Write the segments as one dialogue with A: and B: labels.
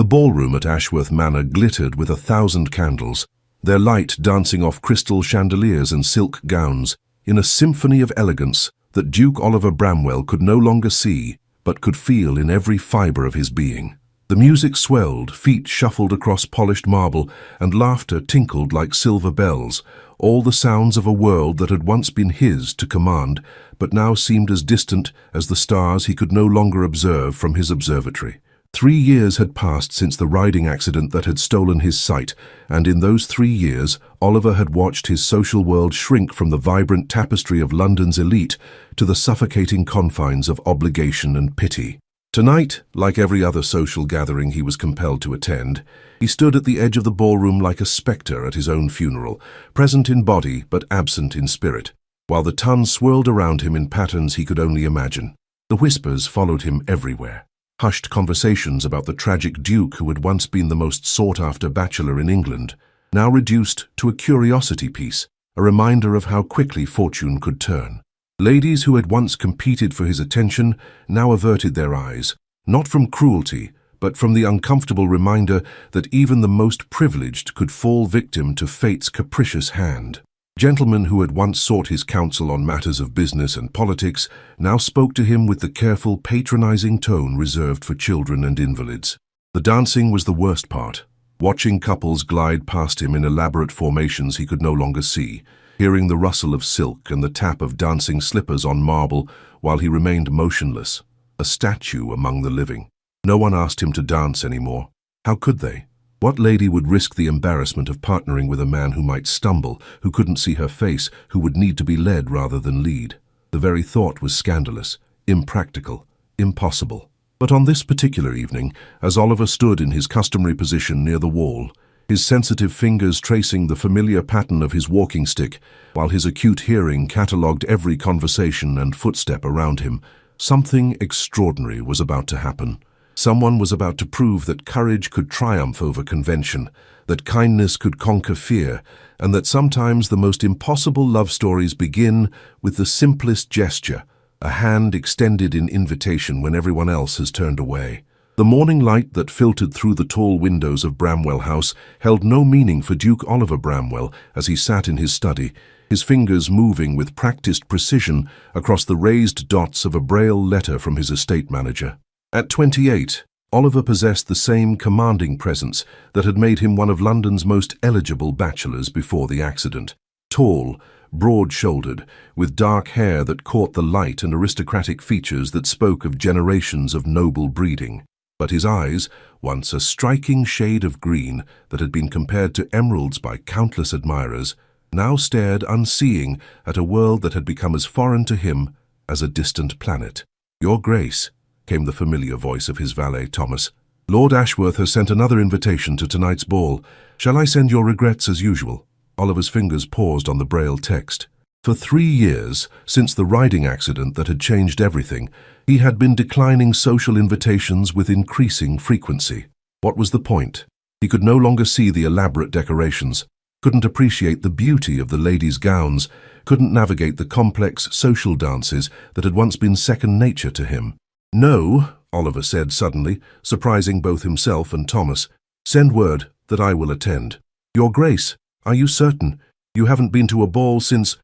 A: The ballroom at Ashworth Manor glittered with 1,000 candles, their light dancing off crystal chandeliers and silk gowns, in a symphony of elegance that Duke Oliver Bramwell could no longer see, but could feel in every fibre of his being. The music swelled, feet shuffled across polished marble, and laughter tinkled like silver bells, all the sounds of a world that had once been his to command, but now seemed as distant as the stars he could no longer observe from his observatory. 3 years had passed since the riding accident that had stolen his sight, and in those 3 years, Oliver had watched his social world shrink from the vibrant tapestry of London's elite to the suffocating confines of obligation and pity. Tonight, like every other social gathering he was compelled to attend, he stood at the edge of the ballroom like a spectre at his own funeral, present in body but absent in spirit, while the tun swirled around him in patterns he could only imagine. The whispers followed him everywhere. Hushed conversations about the tragic Duke who had once been the most sought-after bachelor in England, now reduced to a curiosity piece, a reminder of how quickly fortune could turn. Ladies who had once competed for his attention now averted their eyes, not from cruelty, but from the uncomfortable reminder that even the most privileged could fall victim to fate's capricious hand. Gentlemen who had once sought his counsel on matters of business and politics now spoke to him with the careful, patronizing tone reserved for children and invalids. The dancing was the worst part. Watching couples glide past him in elaborate formations he could no longer see, hearing the rustle of silk and the tap of dancing slippers on marble while he remained motionless, a statue among the living. No one asked him to dance anymore. How could they? What lady would risk the embarrassment of partnering with a man who might stumble, who couldn't see her face, who would need to be led rather than lead? The very thought was scandalous, impractical, impossible. But on this particular evening, as Oliver stood in his customary position near the wall, his sensitive fingers tracing the familiar pattern of his walking stick, while his acute hearing catalogued every conversation and footstep around him, something extraordinary was about to happen. Someone was about to prove that courage could triumph over convention, that kindness could conquer fear, and that sometimes the most impossible love stories begin with the simplest gesture, a hand extended in invitation when everyone else has turned away. The morning light that filtered through the tall windows of Bramwell House held no meaning for Duke Oliver Bramwell as he sat in his study, his fingers moving with practiced precision across the raised dots of a braille letter from his estate manager. At 28, Oliver possessed the same commanding presence that had made him one of London's most eligible bachelors before the accident. Tall, broad-shouldered, with dark hair that caught the light and aristocratic features that spoke of generations of noble breeding. But his eyes, once a striking shade of green that had been compared to emeralds by countless admirers, now stared unseeing at a world that had become as foreign to him as a distant planet. "Your Grace," came the familiar voice of his valet Thomas, "Lord Ashworth has sent another invitation to tonight's ball. Shall I send your regrets as usual?" Oliver's fingers paused on the braille text. For 3 years, since the riding accident that had changed everything, he had been declining social invitations with increasing frequency. What was the point? He could no longer see the elaborate decorations, couldn't appreciate the beauty of the ladies' gowns, couldn't navigate the complex social dances that had once been second nature to him. "No," Oliver said suddenly, surprising both himself and Thomas. "Send word that I will attend." "Your Grace, are you certain? You haven't been to a ball since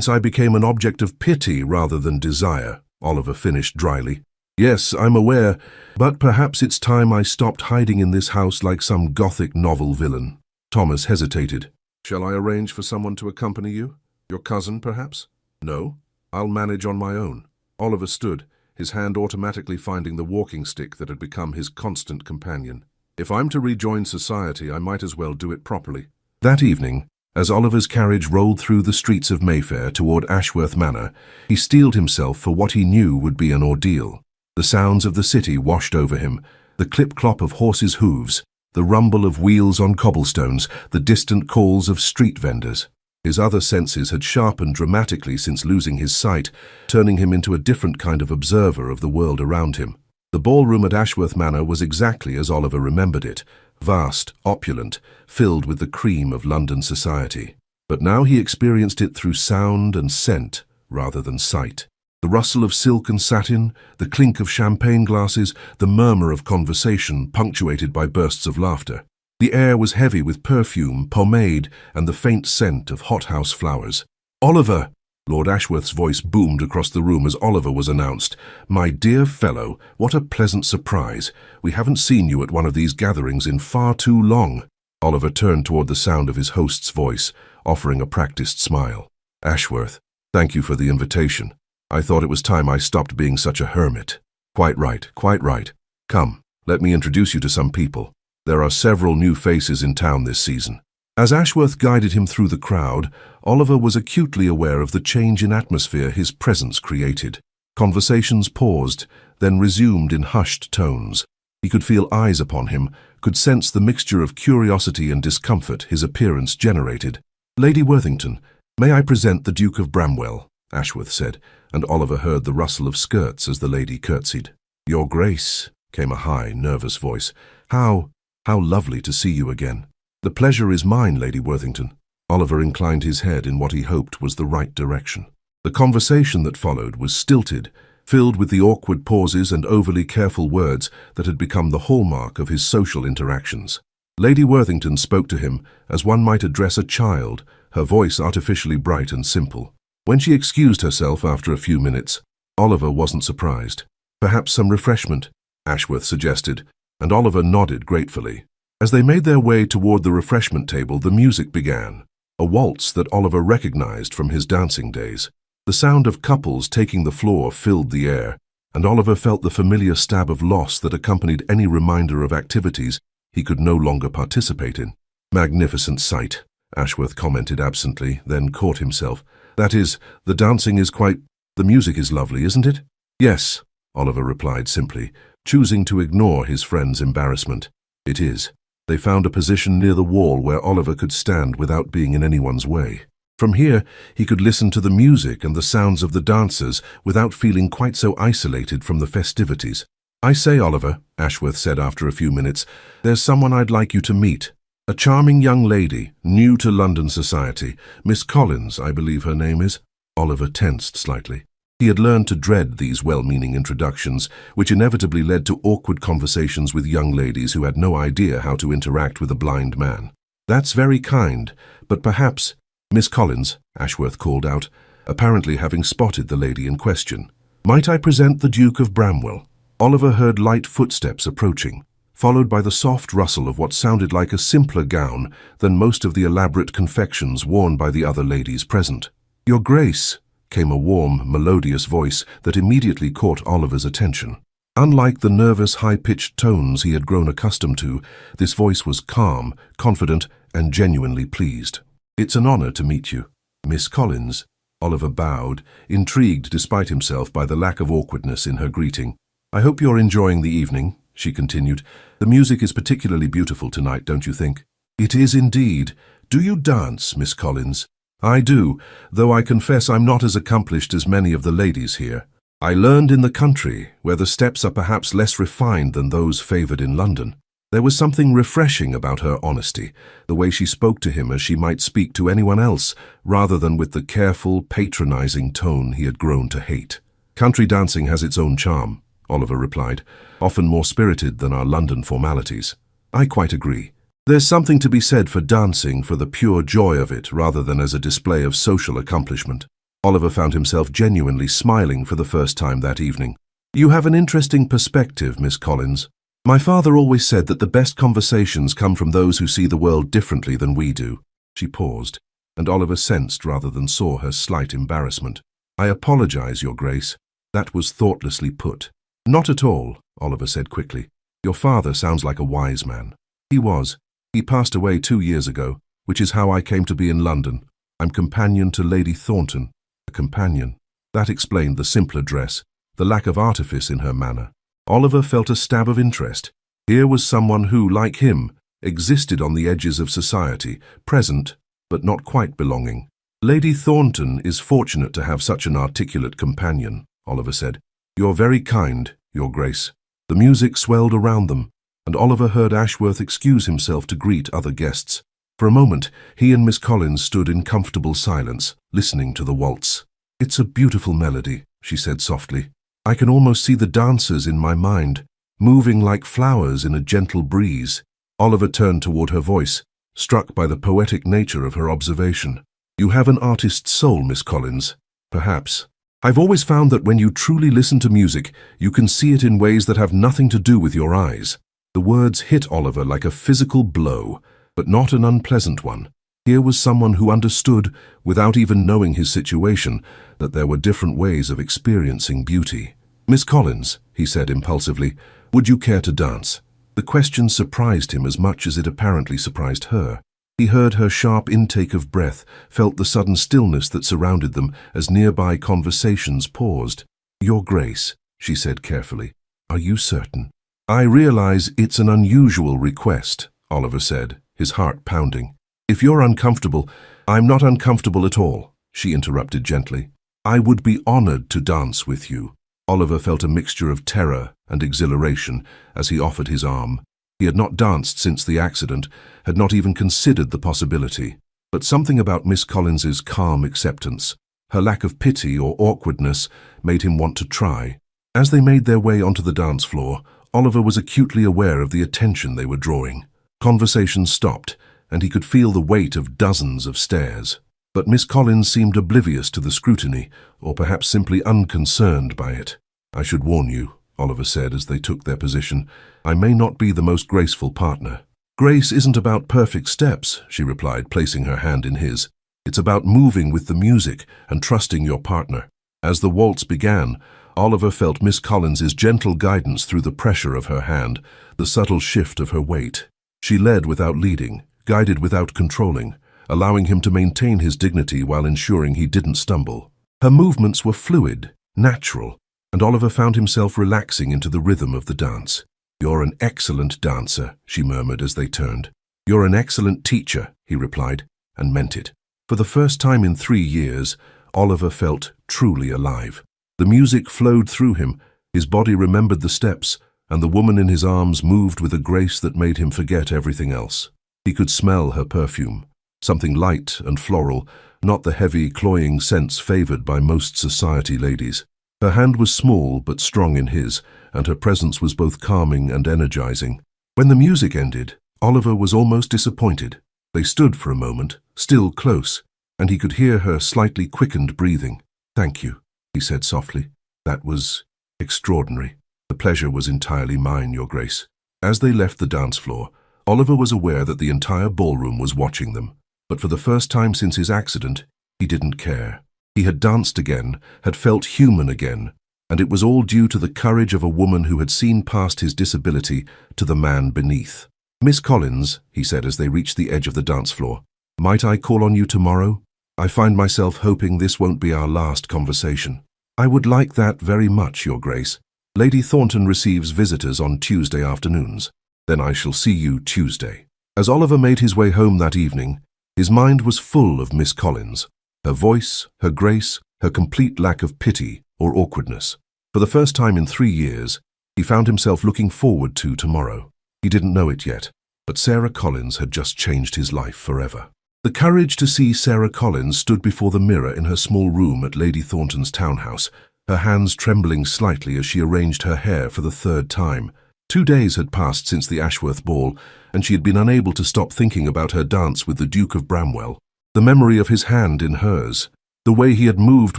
A: I became an object of pity rather than desire," Oliver finished dryly. "Yes, I'm aware, but perhaps it's time I stopped hiding in this house like some Gothic novel villain." Thomas hesitated. "Shall I arrange for someone to accompany you? Your cousin, perhaps?" "No, I'll manage on my own." Oliver stood, his hand automatically finding the walking stick that had become his constant companion. "If I'm to rejoin society, I might as well do it properly." That evening, as Oliver's carriage rolled through the streets of Mayfair toward Ashworth Manor, he steeled himself for what he knew would be an ordeal. The sounds of the city washed over him, the clip-clop of horses' hooves, the rumble of wheels on cobblestones, the distant calls of street vendors. His other senses had sharpened dramatically since losing his sight, turning him into a different kind of observer of the world around him. The ballroom at Ashworth Manor was exactly as Oliver remembered it, vast, opulent, filled with the cream of London society. But now he experienced it through sound and scent rather than sight. The rustle of silk and satin, the clink of champagne glasses, the murmur of conversation punctuated by bursts of laughter. The air was heavy with perfume, pomade, and the faint scent of hothouse flowers. "Oliver!" Lord Ashworth's voice boomed across the room as Oliver was announced. "My dear fellow, what a pleasant surprise. We haven't seen you at one of these gatherings in far too long." Oliver turned toward the sound of his host's voice, offering a practiced smile. "Ashworth, thank you for the invitation. I thought it was time I stopped being such a hermit." "Quite right, quite right. Come, let me introduce you to some people. There are several new faces in town this season." As Ashworth guided him through the crowd, Oliver was acutely aware of the change in atmosphere his presence created. Conversations paused, then resumed in hushed tones. He could feel eyes upon him, could sense the mixture of curiosity and discomfort his appearance generated. "Lady Worthington, may I present the Duke of Bramwell?" Ashworth said, and Oliver heard the rustle of skirts as the lady curtsied. "Your Grace," came a high, nervous voice. How lovely to see you again." "The pleasure is mine, Lady Worthington." Oliver inclined his head in what he hoped was the right direction. The conversation that followed was stilted, filled with the awkward pauses and overly careful words that had become the hallmark of his social interactions. Lady Worthington spoke to him as one might address a child, her voice artificially bright and simple. When she excused herself after a few minutes, Oliver wasn't surprised. "Perhaps some refreshment," Ashworth suggested, and Oliver nodded gratefully. As they made their way toward the refreshment table, the music began, a waltz that Oliver recognized from his dancing days. The sound of couples taking the floor filled the air, and Oliver felt the familiar stab of loss that accompanied any reminder of activities he could no longer participate in. "Magnificent sight," Ashworth commented absently, then caught himself. "That is, the dancing is the music is lovely, isn't it?" "Yes," Oliver replied simply, choosing to ignore his friend's embarrassment. "It is." They found a position near the wall where Oliver could stand without being in anyone's way. From here, he could listen to the music and the sounds of the dancers without feeling quite so isolated from the festivities. "I say, Oliver," Ashworth said after a few minutes, "there's someone I'd like you to meet. A charming young lady, new to London society. Miss Collins, I believe her name is." Oliver tensed slightly. He had learned to dread these well-meaning introductions, which inevitably led to awkward conversations with young ladies who had no idea how to interact with a blind man. "That's very kind, but perhaps—" "Miss Collins," Ashworth called out, apparently having spotted the lady in question. "Might I present the Duke of Bramwell?" Oliver heard light footsteps approaching, followed by the soft rustle of what sounded like a simpler gown than most of the elaborate confections worn by the other ladies present. "Your Grace," came a warm, melodious voice that immediately caught Oliver's attention. Unlike the nervous, high-pitched tones he had grown accustomed to, this voice was calm, confident, and genuinely pleased. "It's an honor to meet you, Miss Collins." Oliver bowed, intrigued despite himself by the lack of awkwardness in her greeting. "I hope you're enjoying the evening," she continued. "The music is particularly beautiful tonight, don't you think?" "It is indeed. Do you dance, Miss Collins?" "I do, though I confess I'm not as accomplished as many of the ladies here. I learned in the country, where the steps are perhaps less refined than those favored in London." There was something refreshing about her honesty, the way she spoke to him as she might speak to anyone else, rather than with the careful, patronizing tone he had grown to hate. "Country dancing has its own charm," Oliver replied, "often more spirited than our London formalities." "I quite agree. There's something to be said for dancing for the pure joy of it rather than as a display of social accomplishment." Oliver found himself genuinely smiling for the first time that evening. "You have an interesting perspective, Miss Collins. My father always said that the best conversations come from those who see the world differently than we do." She paused, and Oliver sensed rather than saw her slight embarrassment. "I apologize, Your Grace. That was thoughtlessly put." "Not at all," Oliver said quickly. "Your father sounds like a wise man." "He was. He passed away 2 years ago, which is how I came to be in London. I'm companion to Lady Thornton." A companion. That explained the simpler dress, the lack of artifice in her manner. Oliver felt a stab of interest. Here was someone who, like him, existed on the edges of society, present, but not quite belonging. "Lady Thornton is fortunate to have such an articulate companion," Oliver said. "You're very kind, Your Grace." The music swelled around them, and Oliver heard Ashworth excuse himself to greet other guests. For a moment, he and Miss Collins stood in comfortable silence, listening to the waltz. "It's a beautiful melody," she said softly. I can almost see the dancers in my mind, moving like flowers in a gentle breeze. Oliver turned toward her voice, struck by the poetic nature of her observation. You have an artist's soul, Miss Collins. Perhaps. I've always found that when you truly listen to music, you can see it in ways that have nothing to do with your eyes. The words hit Oliver like a physical blow, but not an unpleasant one. Here was someone who understood, without even knowing his situation, that there were different ways of experiencing beauty. Miss Collins, he said impulsively, would you care to dance? The question surprised him as much as it apparently surprised her. He heard her sharp intake of breath, felt the sudden stillness that surrounded them as nearby conversations paused. Your Grace, she said carefully, are you certain? I realize it's an unusual request, Oliver said, his heart pounding. If you're uncomfortable, I'm not uncomfortable at all, she interrupted gently. I would be honored to dance with you. Oliver felt a mixture of terror and exhilaration as he offered his arm. He had not danced since the accident, had not even considered the possibility. But something about Miss Collins's calm acceptance, her lack of pity or awkwardness, made him want to try. As they made their way onto the dance floor, Oliver was acutely aware of the attention they were drawing. Conversation stopped, and he could feel the weight of dozens of stares. But Miss Collins seemed oblivious to the scrutiny, or perhaps simply unconcerned by it. I should warn you, Oliver said as they took their position, I may not be the most graceful partner. Grace isn't about perfect steps, she replied, placing her hand in his. It's about moving with the music and trusting your partner. As the waltz began, Oliver felt Miss Collins's gentle guidance through the pressure of her hand, the subtle shift of her weight. She led without leading, guided without controlling, allowing him to maintain his dignity while ensuring he didn't stumble. Her movements were fluid, natural, and Oliver found himself relaxing into the rhythm of the dance. You're an excellent dancer, she murmured as they turned. You're an excellent teacher, he replied, and meant it. For the first time in 3 years, Oliver felt truly alive. The music flowed through him, his body remembered the steps, and the woman in his arms moved with a grace that made him forget everything else. He could smell her perfume, something light and floral, not the heavy, cloying scents favored by most society ladies. Her hand was small but strong in his, and her presence was both calming and energizing. When the music ended, Oliver was almost disappointed. They stood for a moment, still close, and he could hear her slightly quickened breathing. Thank you, he said softly. That was extraordinary. The pleasure was entirely mine, Your Grace. As they left the dance floor, Oliver was aware that the entire ballroom was watching them. But for the first time since his accident, he didn't care. He had danced again, had felt human again, and it was all due to the courage of a woman who had seen past his disability to the man beneath. Miss Collins, he said as they reached the edge of the dance floor, might I call on you tomorrow? I find myself hoping this won't be our last conversation. I would like that very much, Your Grace. Lady Thornton receives visitors on Tuesday afternoons. Then I shall see you Tuesday. As Oliver made his way home that evening, his mind was full of Miss Collins. Her voice, her grace, her complete lack of pity or awkwardness. For the first time in 3 years, he found himself looking forward to tomorrow. He didn't know it yet, but Sarah Collins had just changed his life forever. The courage to see Sarah Collins stood before the mirror in her small room at Lady Thornton's townhouse, her hands trembling slightly as she arranged her hair for the 3rd time. 2 days had passed since the Ashworth ball, and she had been unable to stop thinking about her dance with the Duke of Bramwell. The memory of his hand in hers, the way he had moved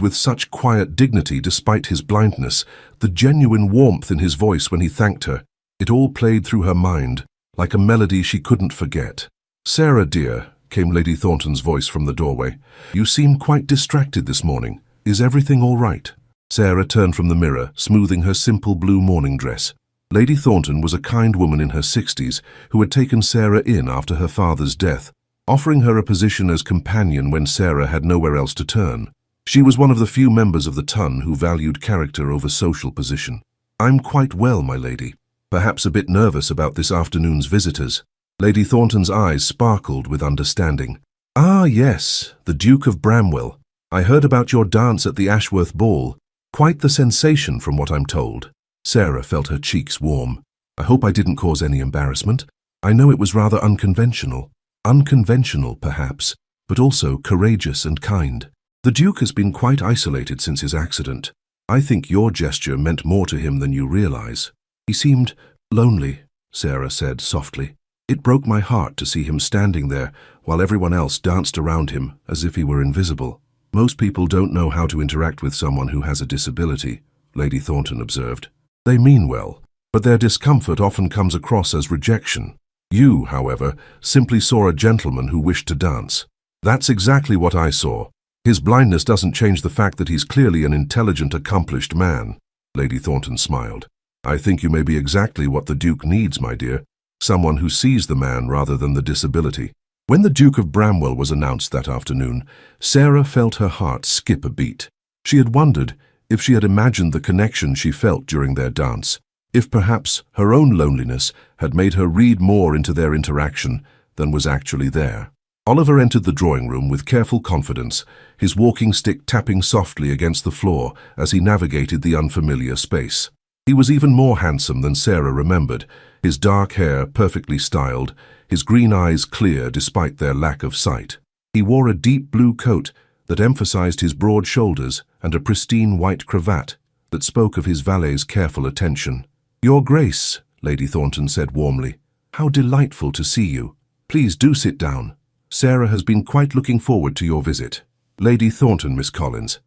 A: with such quiet dignity despite his blindness, the genuine warmth in his voice when he thanked her, it all played through her mind, like a melody she couldn't forget. Sarah, dear, came Lady Thornton's voice from the doorway. You seem quite distracted this morning. Is everything all right? Sarah turned from the mirror, smoothing her simple blue morning dress. Lady Thornton was a kind woman in her 60s who had taken Sarah in after her father's death, offering her a position as companion when Sarah had nowhere else to turn. She was one of the few members of the ton who valued character over social position. I'm quite well, my lady. Perhaps a bit nervous about this afternoon's visitors. Lady Thornton's eyes sparkled with understanding. Ah, yes, the Duke of Bramwell. I heard about your dance at the Ashworth ball. Quite the sensation from what I'm told. Sarah felt her cheeks warm. I hope I didn't cause any embarrassment. I know it was rather unconventional. Unconventional, perhaps, but also courageous and kind. The Duke has been quite isolated since his accident. I think your gesture meant more to him than you realize. He seemed lonely, Sarah said softly. It broke my heart to see him standing there while everyone else danced around him as if he were invisible. Most people don't know how to interact with someone who has a disability, Lady Thornton observed. They mean well, but their discomfort often comes across as rejection. You, however, simply saw a gentleman who wished to dance. That's exactly what I saw. His blindness doesn't change the fact that he's clearly an intelligent, accomplished man. Lady Thornton smiled. I think you may be exactly what the Duke needs, my dear. Someone who sees the man rather than the disability. When the Duke of Bramwell was announced that afternoon, Sarah felt her heart skip a beat. She had wondered if she had imagined the connection she felt during their dance, if perhaps her own loneliness had made her read more into their interaction than was actually there. Oliver entered the drawing room with careful confidence, his walking stick tapping softly against the floor as he navigated the unfamiliar space. He was even more handsome than Sarah remembered, his dark hair perfectly styled, his green eyes clear despite their lack of sight. He wore a deep blue coat that emphasized his broad shoulders and a pristine white cravat that spoke of his valet's careful attention. "Your Grace," Lady Thornton said warmly. "How delightful to see you. Please do sit down. Sarah has been quite looking forward to your visit." "Lady Thornton, Miss Collins."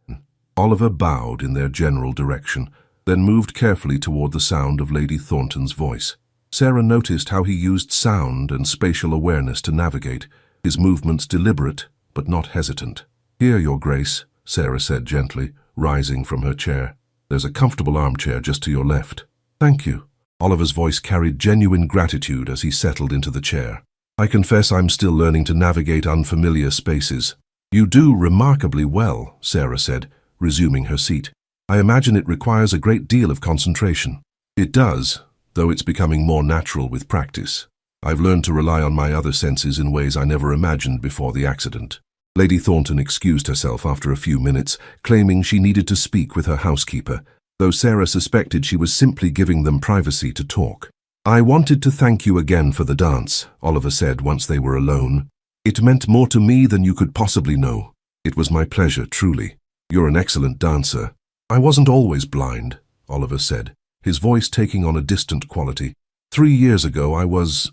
A: Oliver bowed in their general direction, then moved carefully toward the sound of Lady Thornton's voice. Sarah noticed how he used sound and spatial awareness to navigate, his movements deliberate but not hesitant. "Here, Your Grace," Sarah said gently, rising from her chair. "There's a comfortable armchair just to your left." "Thank you." Oliver's voice carried genuine gratitude as he settled into the chair. "I confess I'm still learning to navigate unfamiliar spaces." "You do remarkably well," Sarah said, resuming her seat. "I imagine it requires a great deal of concentration." "It does, though it's becoming more natural with practice. I've learned to rely on my other senses in ways I never imagined before the accident." Lady Thornton excused herself after a few minutes, claiming she needed to speak with her housekeeper, though Sarah suspected she was simply giving them privacy to talk. "I wanted to thank you again for the dance," Oliver said once they were alone. "It meant more to me than you could possibly know. It was my pleasure, truly. You're an excellent dancer." "I wasn't always blind," Oliver said, his voice taking on a distant quality. 3 years ago I was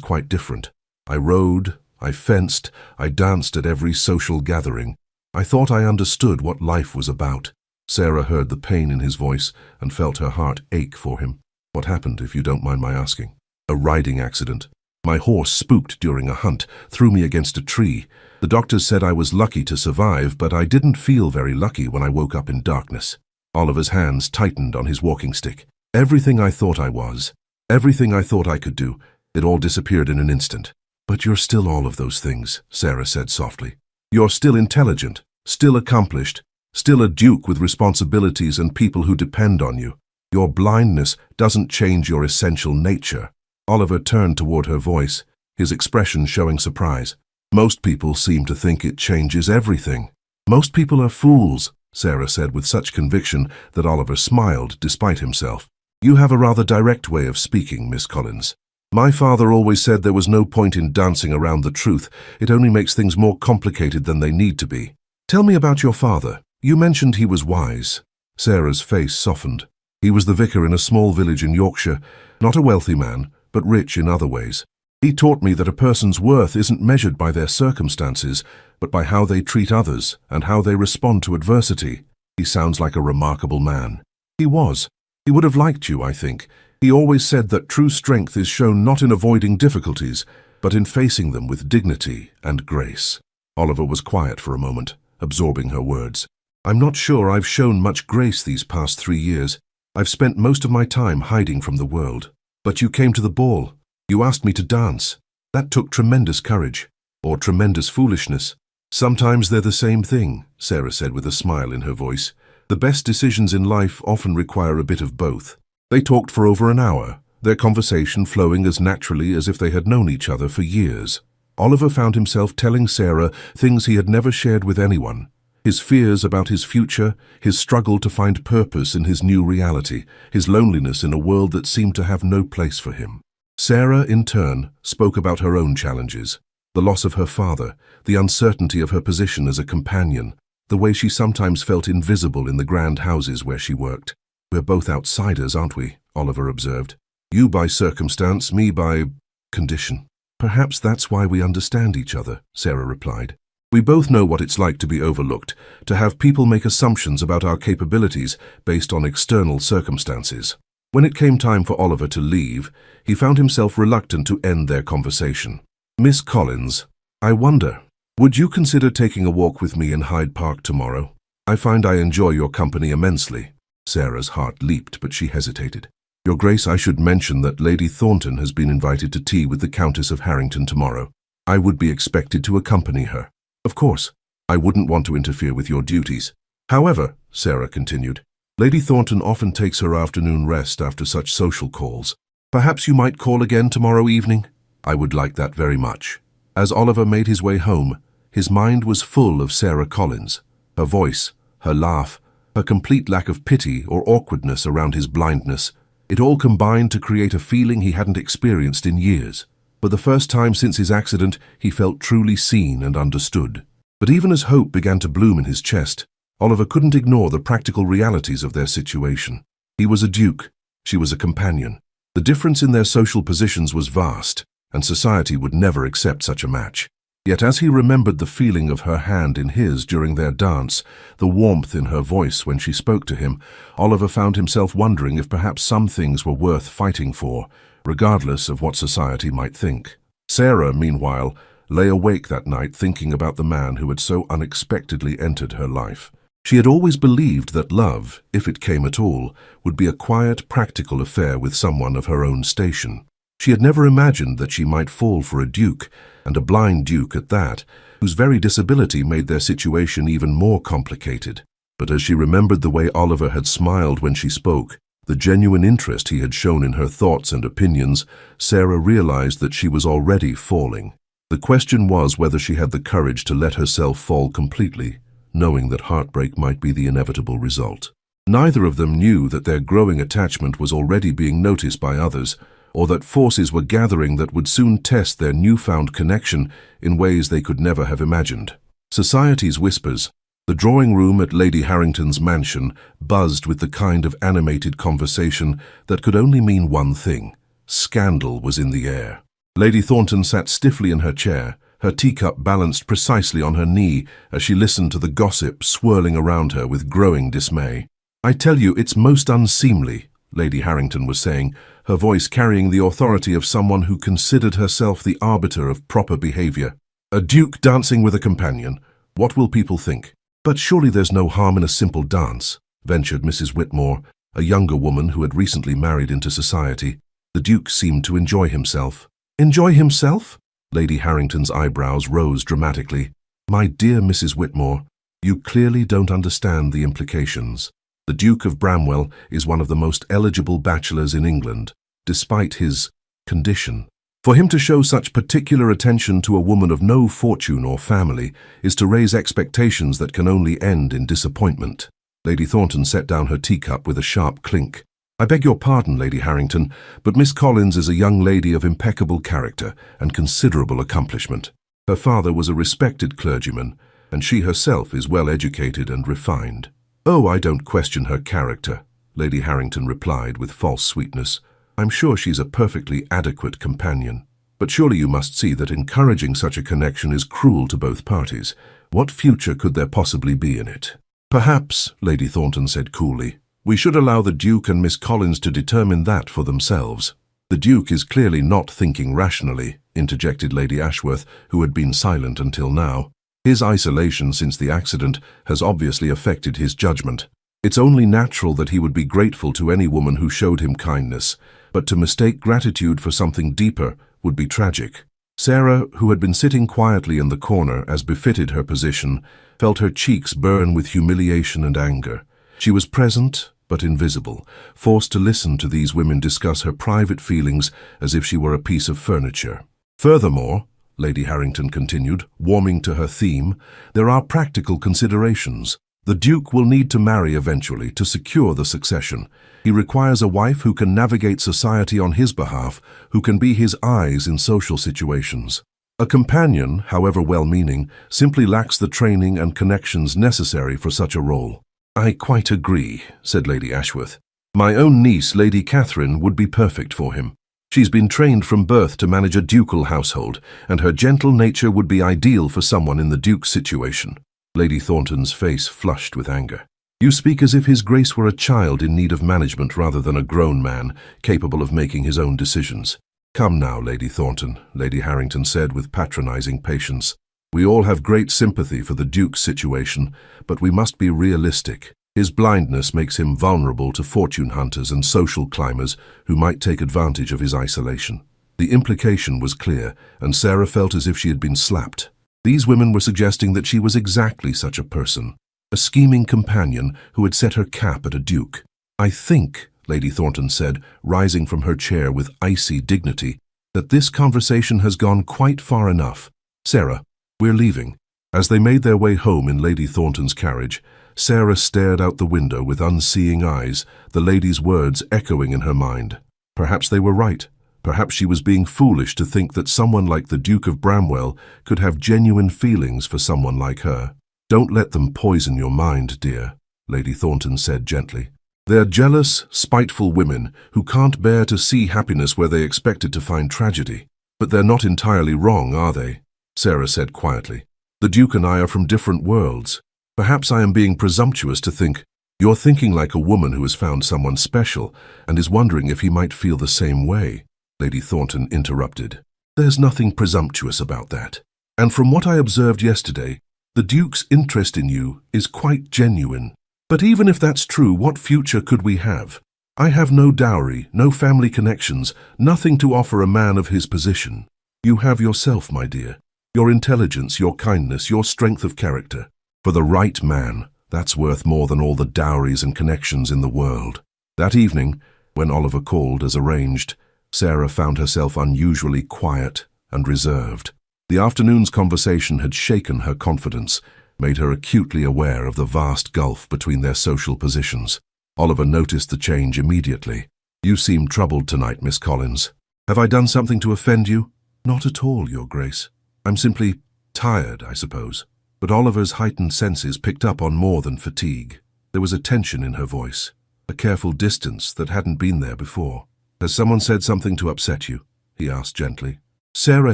A: quite different. I rode, I fenced, I danced at every social gathering. I thought I understood what life was about." Sarah heard the pain in his voice and felt her heart ache for him. "What happened, if you don't mind my asking?" "A riding accident. My horse spooked during a hunt, threw me against a tree. The doctors said I was lucky to survive, but I didn't feel very lucky when I woke up in darkness." Oliver's hands tightened on his walking stick. "Everything I thought I was, everything I thought I could do, it all disappeared in an instant." "But you're still all of those things," Sarah said softly. "You're still intelligent, still accomplished, still a duke with responsibilities and people who depend on you. Your blindness doesn't change your essential nature." Oliver turned toward her voice, his expression showing surprise. "Most people seem to think it changes everything." "Most people are fools," Sarah said with such conviction that Oliver smiled despite himself. "You have a rather direct way of speaking, Miss Collins. My father always said there was no point in dancing around the truth. It only makes things more complicated than they need to be. Tell me about your father. You mentioned he was wise." Sarah's face softened. "He was the vicar in a small village in Yorkshire, not a wealthy man, but rich in other ways. He taught me that a person's worth isn't measured by their circumstances, but by how they treat others and how they respond to adversity." "He sounds like a remarkable man." "He was. He would have liked you, I think. He always said that true strength is shown not in avoiding difficulties, but in facing them with dignity and grace." Oliver was quiet for a moment, absorbing her words. "I'm not sure I've shown much grace these past 3 years. I've spent most of my time hiding from the world. But you came to the ball. You asked me to dance. That took tremendous courage, or tremendous foolishness. Sometimes they're the same thing," Sarah said with a smile in her voice. "The best decisions in life often require a bit of both." They talked for over an hour, their conversation flowing as naturally as if they had known each other for years. Oliver found himself telling Sarah things he had never shared with anyone. His fears about his future, his struggle to find purpose in his new reality, his loneliness in a world that seemed to have no place for him. Sarah, in turn, spoke about her own challenges. The loss of her father, the uncertainty of her position as a companion, the way she sometimes felt invisible in the grand houses where she worked. "We're both outsiders, aren't we?" Oliver observed. "You by circumstance, me by condition." "Perhaps that's why we understand each other," Sarah replied. "We both know what it's like to be overlooked, to have people make assumptions about our capabilities based on external circumstances." When it came time for Oliver to leave, he found himself reluctant to end their conversation. "Miss Collins, I wonder, would you consider taking a walk with me in Hyde Park tomorrow? I find I enjoy your company immensely." Sarah's heart leaped, but she hesitated. "Your Grace, I should mention that Lady Thornton has been invited to tea with the Countess of Harrington tomorrow. I would be expected to accompany her. Of course, I wouldn't want to interfere with your duties. However," Sarah continued, "Lady Thornton often takes her afternoon rest after such social calls. Perhaps you might call again tomorrow evening? I would like that very much." As Oliver made his way home, his mind was full of Sarah Collins, her voice, her laugh, her complete lack of pity or awkwardness around his blindness. It all combined to create a feeling he hadn't experienced in years. For the first time since his accident, he felt truly seen and understood. But even as hope began to bloom in his chest, Oliver couldn't ignore the practical realities of their situation. He was a duke, she was a companion. The difference in their social positions was vast, and society would never accept such a match. Yet as he remembered the feeling of her hand in his during their dance, the warmth in her voice when she spoke to him, Oliver found himself wondering if perhaps some things were worth fighting for, regardless of what society might think. Sarah, meanwhile, lay awake that night thinking about the man who had so unexpectedly entered her life. She had always believed that love, if it came at all, would be a quiet, practical affair with someone of her own station. She had never imagined that she might fall for a duke, and a blind duke at that, whose very disability made their situation even more complicated. But as she remembered the way Oliver had smiled when she spoke, the genuine interest he had shown in her thoughts and opinions, Sarah realized that she was already falling. The question was whether she had the courage to let herself fall completely, knowing that heartbreak might be the inevitable result. Neither of them knew that their growing attachment was already being noticed by others, or that forces were gathering that would soon test their newfound connection in ways they could never have imagined. Society's whispers, the drawing room at Lady Harrington's mansion, buzzed with the kind of animated conversation that could only mean one thing: scandal was in the air. Lady Thornton sat stiffly in her chair, her teacup balanced precisely on her knee as she listened to the gossip swirling around her with growing dismay. "I tell you, it's most unseemly," Lady Harrington was saying, her voice carrying the authority of someone who considered herself the arbiter of proper behavior. "A duke dancing with a companion. What will people think?" "But surely there's no harm in a simple dance," ventured Mrs. Whitmore, a younger woman who had recently married into society. The duke seemed to enjoy himself. "Enjoy himself?" Lady Harrington's eyebrows rose dramatically. "My dear Mrs. Whitmore, you clearly don't understand the implications. The Duke of Bramwell is one of the most eligible bachelors in England, despite his condition. For him to show such particular attention to a woman of no fortune or family is to raise expectations that can only end in disappointment." Lady Thornton set down her teacup with a sharp clink. "I beg your pardon, Lady Harrington, but Miss Collins is a young lady of impeccable character and considerable accomplishment. Her father was a respected clergyman, and she herself is well educated and refined." "Oh, I don't question her character," Lady Harrington replied with false sweetness. "I'm sure she's a perfectly adequate companion. But surely you must see that encouraging such a connection is cruel to both parties. What future could there possibly be in it?" "Perhaps," Lady Thornton said coolly, "we should allow the Duke and Miss Collins to determine that for themselves." "The Duke is clearly not thinking rationally," interjected Lady Ashworth, who had been silent until now. "His isolation since the accident has obviously affected his judgment. It's only natural that he would be grateful to any woman who showed him kindness, but to mistake gratitude for something deeper would be tragic." Sarah, who had been sitting quietly in the corner as befitted her position, felt her cheeks burn with humiliation and anger. She was present, but invisible, forced to listen to these women discuss her private feelings as if she were a piece of furniture. "Furthermore," Lady Harrington continued, warming to her theme, "there are practical considerations. The Duke will need to marry eventually to secure the succession. He requires a wife who can navigate society on his behalf, who can be his eyes in social situations." A companion, however well-meaning, simply lacks the training and connections necessary for such a role. I quite agree, said Lady Ashworth. My own niece, Lady Catherine, would be perfect for him. She's been trained from birth to manage a ducal household, and her gentle nature would be ideal for someone in the Duke's situation. Lady Thornton's face flushed with anger. You speak as if His Grace were a child in need of management rather than a grown man, capable of making his own decisions. Come now, Lady Thornton, Lady Harrington said with patronizing patience. We all have great sympathy for the Duke's situation, but we must be realistic. His blindness makes him vulnerable to fortune hunters and social climbers who might take advantage of his isolation. The implication was clear, and Sarah felt as if she had been slapped. These women were suggesting that she was exactly such a person, a scheming companion who had set her cap at a duke. I think, Lady Thornton said, rising from her chair with icy dignity, that this conversation has gone quite far enough. Sarah, we're leaving. As they made their way home in Lady Thornton's carriage, Sarah stared out the window with unseeing eyes, the lady's words echoing in her mind. Perhaps they were right. Perhaps she was being foolish to think that someone like the Duke of Bramwell could have genuine feelings for someone like her. Don't let them poison your mind, dear, Lady Thornton said gently. They're jealous, spiteful women who can't bear to see happiness where they expected to find tragedy. But they're not entirely wrong, are they? Sarah said quietly. The Duke and I are from different worlds. Perhaps I am being presumptuous to think, you're thinking like a woman who has found someone special and is wondering if he might feel the same way, Lady Thornton interrupted. There's nothing presumptuous about that. And from what I observed yesterday, the Duke's interest in you is quite genuine. But even if that's true, what future could we have? I have no dowry, no family connections, nothing to offer a man of his position. You have yourself, my dear. Your intelligence, your kindness, your strength of character. For the right man, that's worth more than all the dowries and connections in the world. That evening, when Oliver called as arranged, Sarah found herself unusually quiet and reserved. The afternoon's conversation had shaken her confidence, made her acutely aware of the vast gulf between their social positions. Oliver noticed the change immediately. You seem troubled tonight, Miss Collins. Have I done something to offend you? Not at all, Your Grace. I'm simply tired, I suppose. But Oliver's heightened senses picked up on more than fatigue. There was a tension in her voice, a careful distance that hadn't been there before. Has someone said something to upset you? He asked gently. Sarah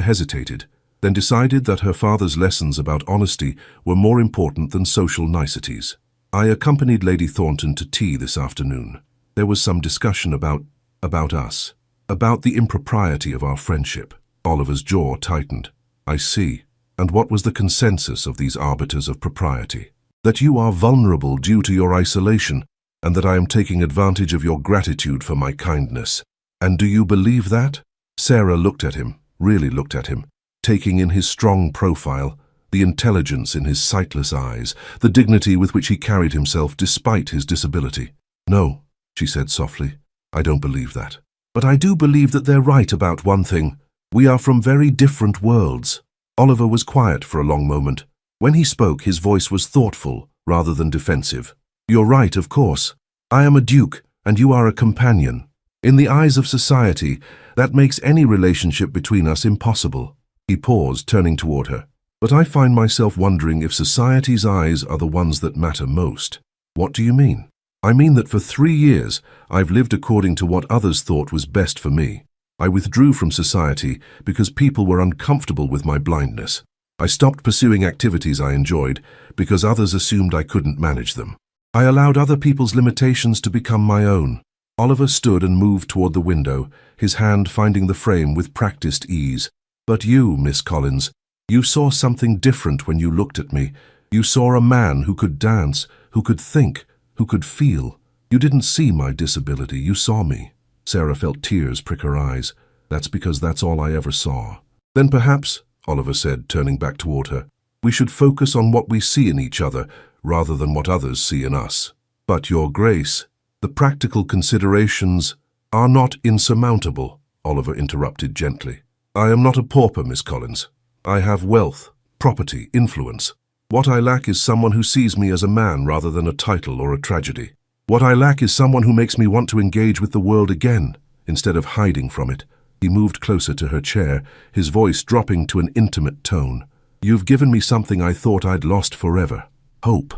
A: hesitated, then decided that her father's lessons about honesty were more important than social niceties. I accompanied Lady Thornton to tea this afternoon. There was some discussion about us, about the impropriety of our friendship. Oliver's jaw tightened. I see. And what was the consensus of these arbiters of propriety? That you are vulnerable due to your isolation, and that I am taking advantage of your gratitude for my kindness. And do you believe that? Sarah looked at him, really looked at him, taking in his strong profile, the intelligence in his sightless eyes, the dignity with which he carried himself despite his disability. No, she said softly, I don't believe that. But I do believe that they're right about one thing. We are from very different worlds. Oliver was quiet for a long moment. When he spoke, his voice was thoughtful rather than defensive. You're right, of course. I am a duke, and you are a companion. In the eyes of society, that makes any relationship between us impossible. He paused, turning toward her. But I find myself wondering if society's eyes are the ones that matter most. What do you mean? I mean that for 3 years, I've lived according to what others thought was best for me. I withdrew from society because people were uncomfortable with my blindness. I stopped pursuing activities I enjoyed because others assumed I couldn't manage them. I allowed other people's limitations to become my own. Oliver stood and moved toward the window, his hand finding the frame with practiced ease. But you, Miss Collins, you saw something different when you looked at me. You saw a man who could dance, who could think, who could feel. You didn't see my disability, you saw me. Sarah felt tears prick her eyes. That's because that's all I ever saw. Then perhaps, Oliver said, turning back toward her, we should focus on what we see in each other rather than what others see in us. But, Your Grace, the practical considerations are not insurmountable, Oliver interrupted gently. I am not a pauper, Miss Collins. I have wealth, property, influence. What I lack is someone who sees me as a man rather than a title or a tragedy. What I lack is someone who makes me want to engage with the world again, instead of hiding from it, He moved closer to her chair, his voice dropping to an intimate tone. "You've given me something I thought I'd lost forever. Hope.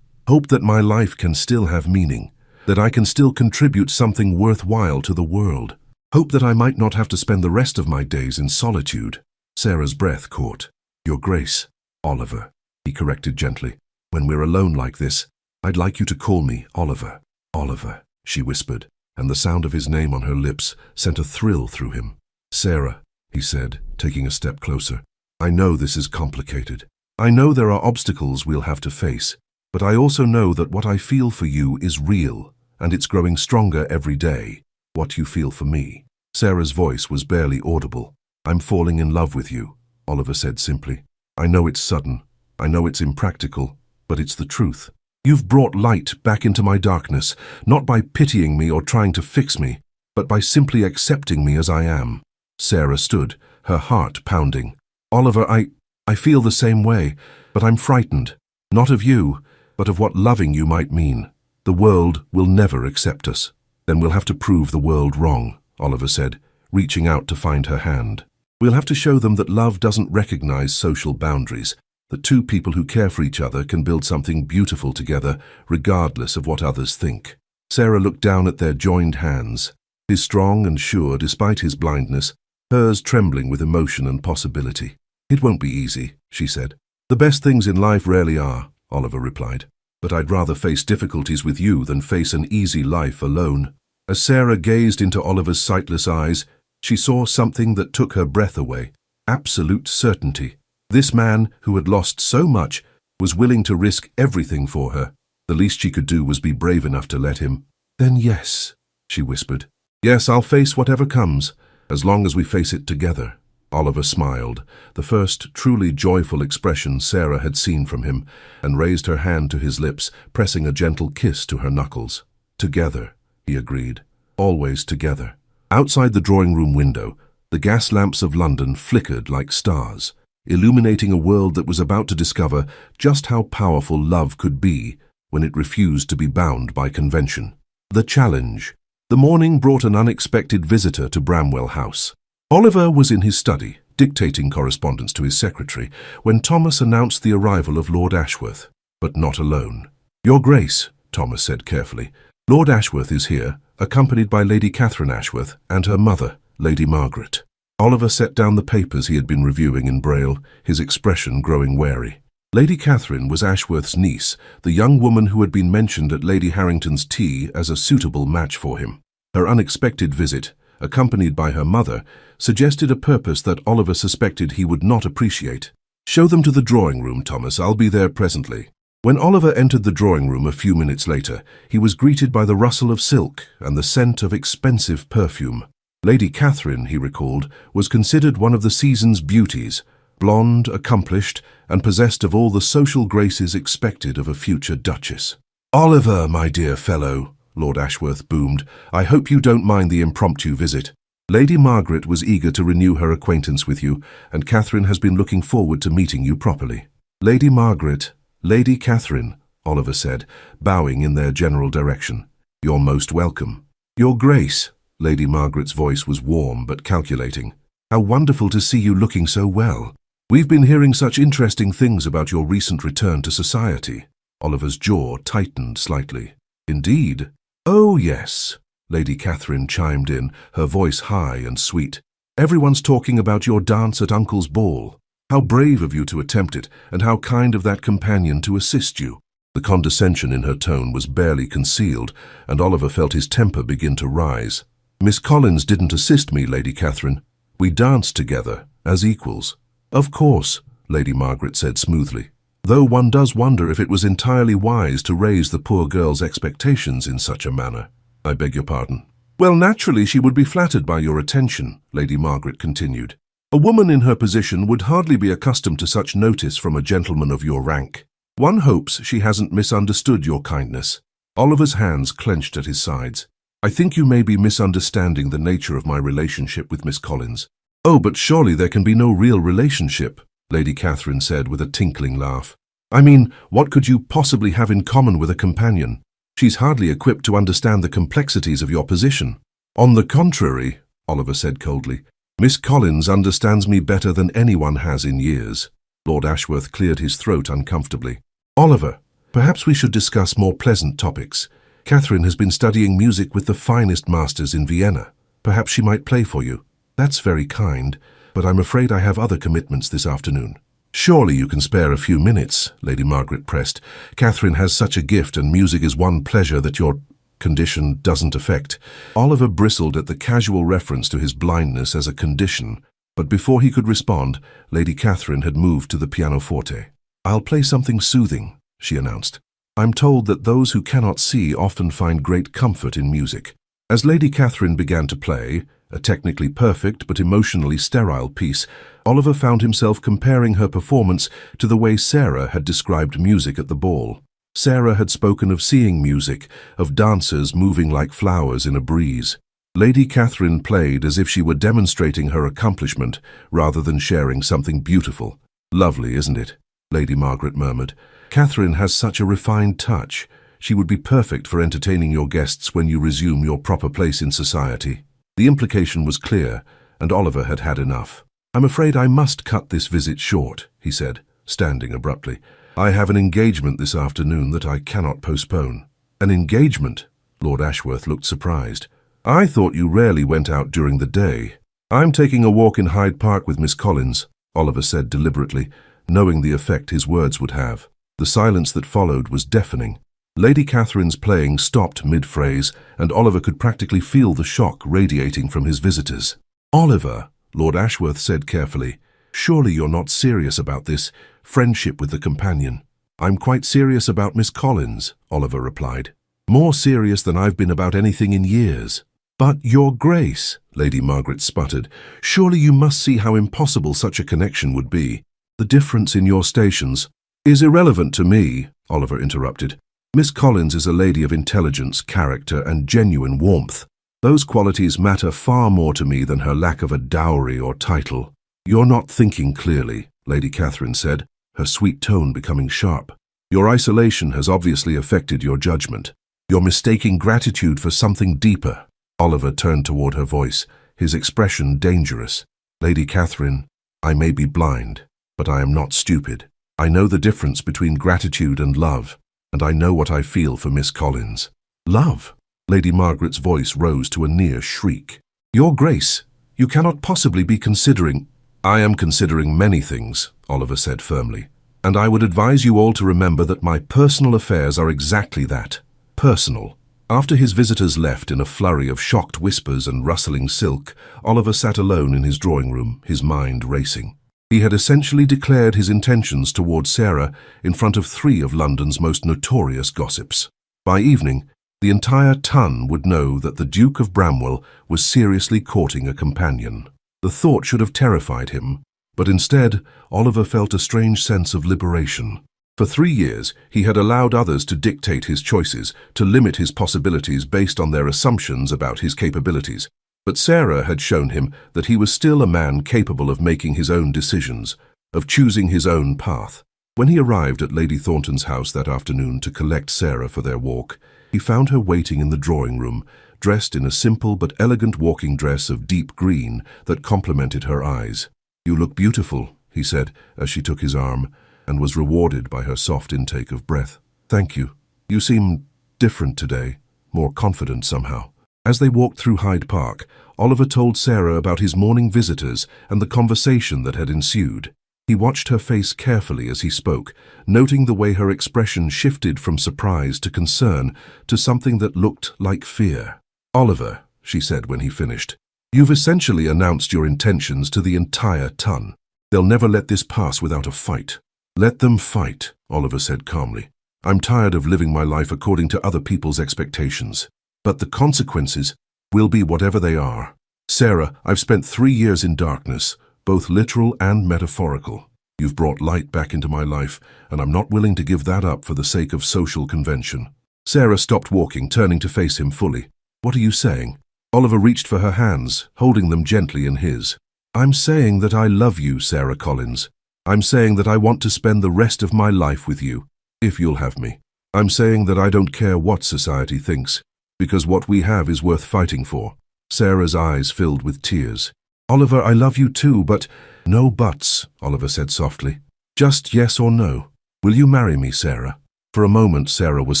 A: Hope that my life can still have meaning, that I can still contribute something worthwhile to the world. Hope that I might not have to spend the rest of my days in solitude." Sarah's breath caught. "Your Grace, Oliver," he corrected gently. "When we're alone like this, I'd like you to call me Oliver." "Oliver," she whispered, and the sound of his name on her lips sent a thrill through him. "Sarah," he said, taking a step closer, "I know this is complicated. I know there are obstacles we'll have to face, but I also know that what I feel for you is real, and it's growing stronger every day. What you feel for me." Sarah's voice was barely audible. "I'm falling in love with you," Oliver said simply. "I know it's sudden. I know it's impractical, but it's the truth. You've brought light back into my darkness, not by pitying me or trying to fix me, but by simply accepting me as I am." Sarah stood, her heart pounding. "Oliver, I feel the same way, but I'm frightened. Not of you, but of what loving you might mean. The world will never accept us." "Then we'll have to prove the world wrong," Oliver said, reaching out to find her hand. "We'll have to show them that love doesn't recognize social boundaries, that two people who care for each other can build something beautiful together, regardless of what others think." Sarah looked down at their joined hands, his strong and sure despite his blindness, hers trembling with emotion and possibility. "It won't be easy," she said. "The best things in life rarely are," Oliver replied. "But I'd rather face difficulties with you than face an easy life alone." As Sarah gazed into Oliver's sightless eyes, she saw something that took her breath away. Absolute certainty. This man, who had lost so much, was willing to risk everything for her. The least she could do was be brave enough to let him. "Then yes," she whispered. "Yes, I'll face whatever comes, as long as we face it together." Oliver smiled, the first truly joyful expression Sarah had seen from him, and raised her hand to his lips, pressing a gentle kiss to her knuckles. "Together," he agreed. "Always together." Outside the drawing-room window, the gas lamps of London flickered like stars, illuminating a world that was about to discover just how powerful love could be when it refused to be bound by convention. The challenge. The morning brought an unexpected visitor to Bramwell House. Oliver was in his study, dictating correspondence to his secretary, when Thomas announced the arrival of Lord Ashworth, but not alone. "Your Grace," Thomas said carefully, "Lord Ashworth is here, accompanied by Lady Catherine Ashworth and her mother, Lady Margaret." Oliver set down the papers he had been reviewing in Braille, his expression growing wary. Lady Catherine was Ashworth's niece, the young woman who had been mentioned at Lady Harrington's tea as a suitable match for him. Her unexpected visit, accompanied by her mother, suggested a purpose that Oliver suspected he would not appreciate. "Show them to the drawing-room, Thomas. I'll be there presently." When Oliver entered the drawing-room a few minutes later, he was greeted by the rustle of silk and the scent of expensive perfume. Lady Catherine, he recalled, was considered one of the season's beauties, blonde, accomplished, and possessed of all the social graces expected of a future duchess. "Oliver, my dear fellow," Lord Ashworth boomed, "I hope you don't mind the impromptu visit. Lady Margaret was eager to renew her acquaintance with you, and Catherine has been looking forward to meeting you properly." "Lady Margaret, Lady Catherine," Oliver said, bowing in their general direction. "You're most welcome." "Your Grace," Lady Margaret's voice was warm but calculating. "How wonderful to see you looking so well. We've been hearing such interesting things about your recent return to society." Oliver's jaw tightened slightly. "Indeed?" "Oh, yes," Lady Catherine chimed in, her voice high and sweet. "Everyone's talking about your dance at Uncle's ball. How brave of you to attempt it, and how kind of that companion to assist you." The condescension in her tone was barely concealed, and Oliver felt his temper begin to rise. "Miss Collins didn't assist me, Lady Catherine. We danced together, as equals." "Of course," Lady Margaret said smoothly, "though one does wonder if it was entirely wise to raise the poor girl's expectations in such a manner." "I beg your pardon." "Well, naturally she would be flattered by your attention," Lady Margaret continued. "A woman in her position would hardly be accustomed to such notice from a gentleman of your rank. One hopes she hasn't misunderstood your kindness." Oliver's hands clenched at his sides. "I think you may be misunderstanding the nature of my relationship with Miss Collins." "Oh, but surely there can be no real relationship," Lady Catherine said with a tinkling laugh. "I mean, what could you possibly have in common with a companion? She's hardly equipped to understand the complexities of your position." "On the contrary," Oliver said coldly, Miss Collins understands me better than anyone has in years. Lord Ashworth cleared his throat uncomfortably. Oliver, perhaps we should discuss more pleasant topics. Catherine has been studying music with the finest masters in Vienna. Perhaps she might play for you. That's very kind, but I'm afraid I have other commitments this afternoon. Surely you can spare a few minutes, Lady Margaret pressed. Catherine has such a gift, and music is one pleasure that your condition doesn't affect. Oliver bristled at the casual reference to his blindness as a condition, but before he could respond, Lady Catherine had moved to the pianoforte. I'll play something soothing, she announced. I'm told that those who cannot see often find great comfort in music. As Lady Catherine began to play, a technically perfect but emotionally sterile piece, Oliver found himself comparing her performance to the way Sarah had described music at the ball. Sarah had spoken of seeing music, of dancers moving like flowers in a breeze. Lady Catherine played as if she were demonstrating her accomplishment rather than sharing something beautiful. Lovely, isn't it? Lady Margaret murmured. Catherine has such a refined touch. She would be perfect for entertaining your guests when you resume your proper place in society. The implication was clear, and Oliver had had enough. I'm afraid I must cut this visit short, he said, standing abruptly. I have an engagement this afternoon that I cannot postpone. An engagement? Lord Ashworth looked surprised. I thought you rarely went out during the day. I'm taking a walk in Hyde Park with Miss Collins, Oliver said deliberately, knowing the effect his words would have. The silence that followed was deafening. Lady Catherine's playing stopped mid-phrase, and Oliver could practically feel the shock radiating from his visitors. Oliver, Lord Ashworth said carefully, surely you're not serious about this friendship with the companion. I'm quite serious about Miss Collins, Oliver replied. More serious than I've been about anything in years. But, Your Grace, Lady Margaret sputtered, surely you must see how impossible such a connection would be. The difference in your stations is irrelevant to me, Oliver interrupted. Miss Collins is a lady of intelligence, character, and genuine warmth. Those qualities matter far more to me than her lack of a dowry or title. You're not thinking clearly, Lady Catherine said, her sweet tone becoming sharp. Your isolation has obviously affected your judgment. You're mistaking gratitude for something deeper. Oliver turned toward her voice, his expression dangerous. Lady Catherine, I may be blind, but I am not stupid. I know the difference between gratitude and love, and I know what I feel for Miss Collins. Love? Lady Margaret's voice rose to a near shriek. Your Grace, you cannot possibly be considering— I am considering many things, Oliver said firmly, and I would advise you all to remember that my personal affairs are exactly that, personal. After his visitors left in a flurry of shocked whispers and rustling silk, Oliver sat alone in his drawing room, his mind racing. He had essentially declared his intentions toward Sarah in front of 3 of London's most notorious gossips. By evening, the entire ton would know that the Duke of Bramwell was seriously courting a companion. The thought should have terrified him, but instead, Oliver felt a strange sense of liberation. For 3 years, he had allowed others to dictate his choices, to limit his possibilities based on their assumptions about his capabilities. But Sarah had shown him that he was still a man capable of making his own decisions, of choosing his own path. When he arrived at Lady Thornton's house that afternoon to collect Sarah for their walk, he found her waiting in the drawing room, dressed in a simple but elegant walking dress of deep green that complemented her eyes. You look beautiful, he said as she took his arm, and was rewarded by her soft intake of breath. Thank you. You seem different today, more confident somehow. As they walked through Hyde Park, Oliver told Sarah about his morning visitors and the conversation that had ensued. He watched her face carefully as he spoke, noting the way her expression shifted from surprise to concern to something that looked like fear. Oliver, she said when he finished, you've essentially announced your intentions to the entire ton. They'll never let this pass without a fight. Let them fight, Oliver said calmly. I'm tired of living my life according to other people's expectations. But the consequences will be whatever they are. Sarah, I've spent 3 years in darkness, both literal and metaphorical. You've brought light back into my life, and I'm not willing to give that up for the sake of social convention. Sarah stopped walking, turning to face him fully. What are you saying? Oliver reached for her hands, holding them gently in his. I'm saying that I love you, Sarah Collins. I'm saying that I want to spend the rest of my life with you, if you'll have me. I'm saying that I don't care what society thinks, because what we have is worth fighting for. Sarah's eyes filled with tears. "Oliver, I love you too, but—" "No buts," Oliver said softly. "Just yes or no. Will you marry me, Sarah?" For a moment Sarah was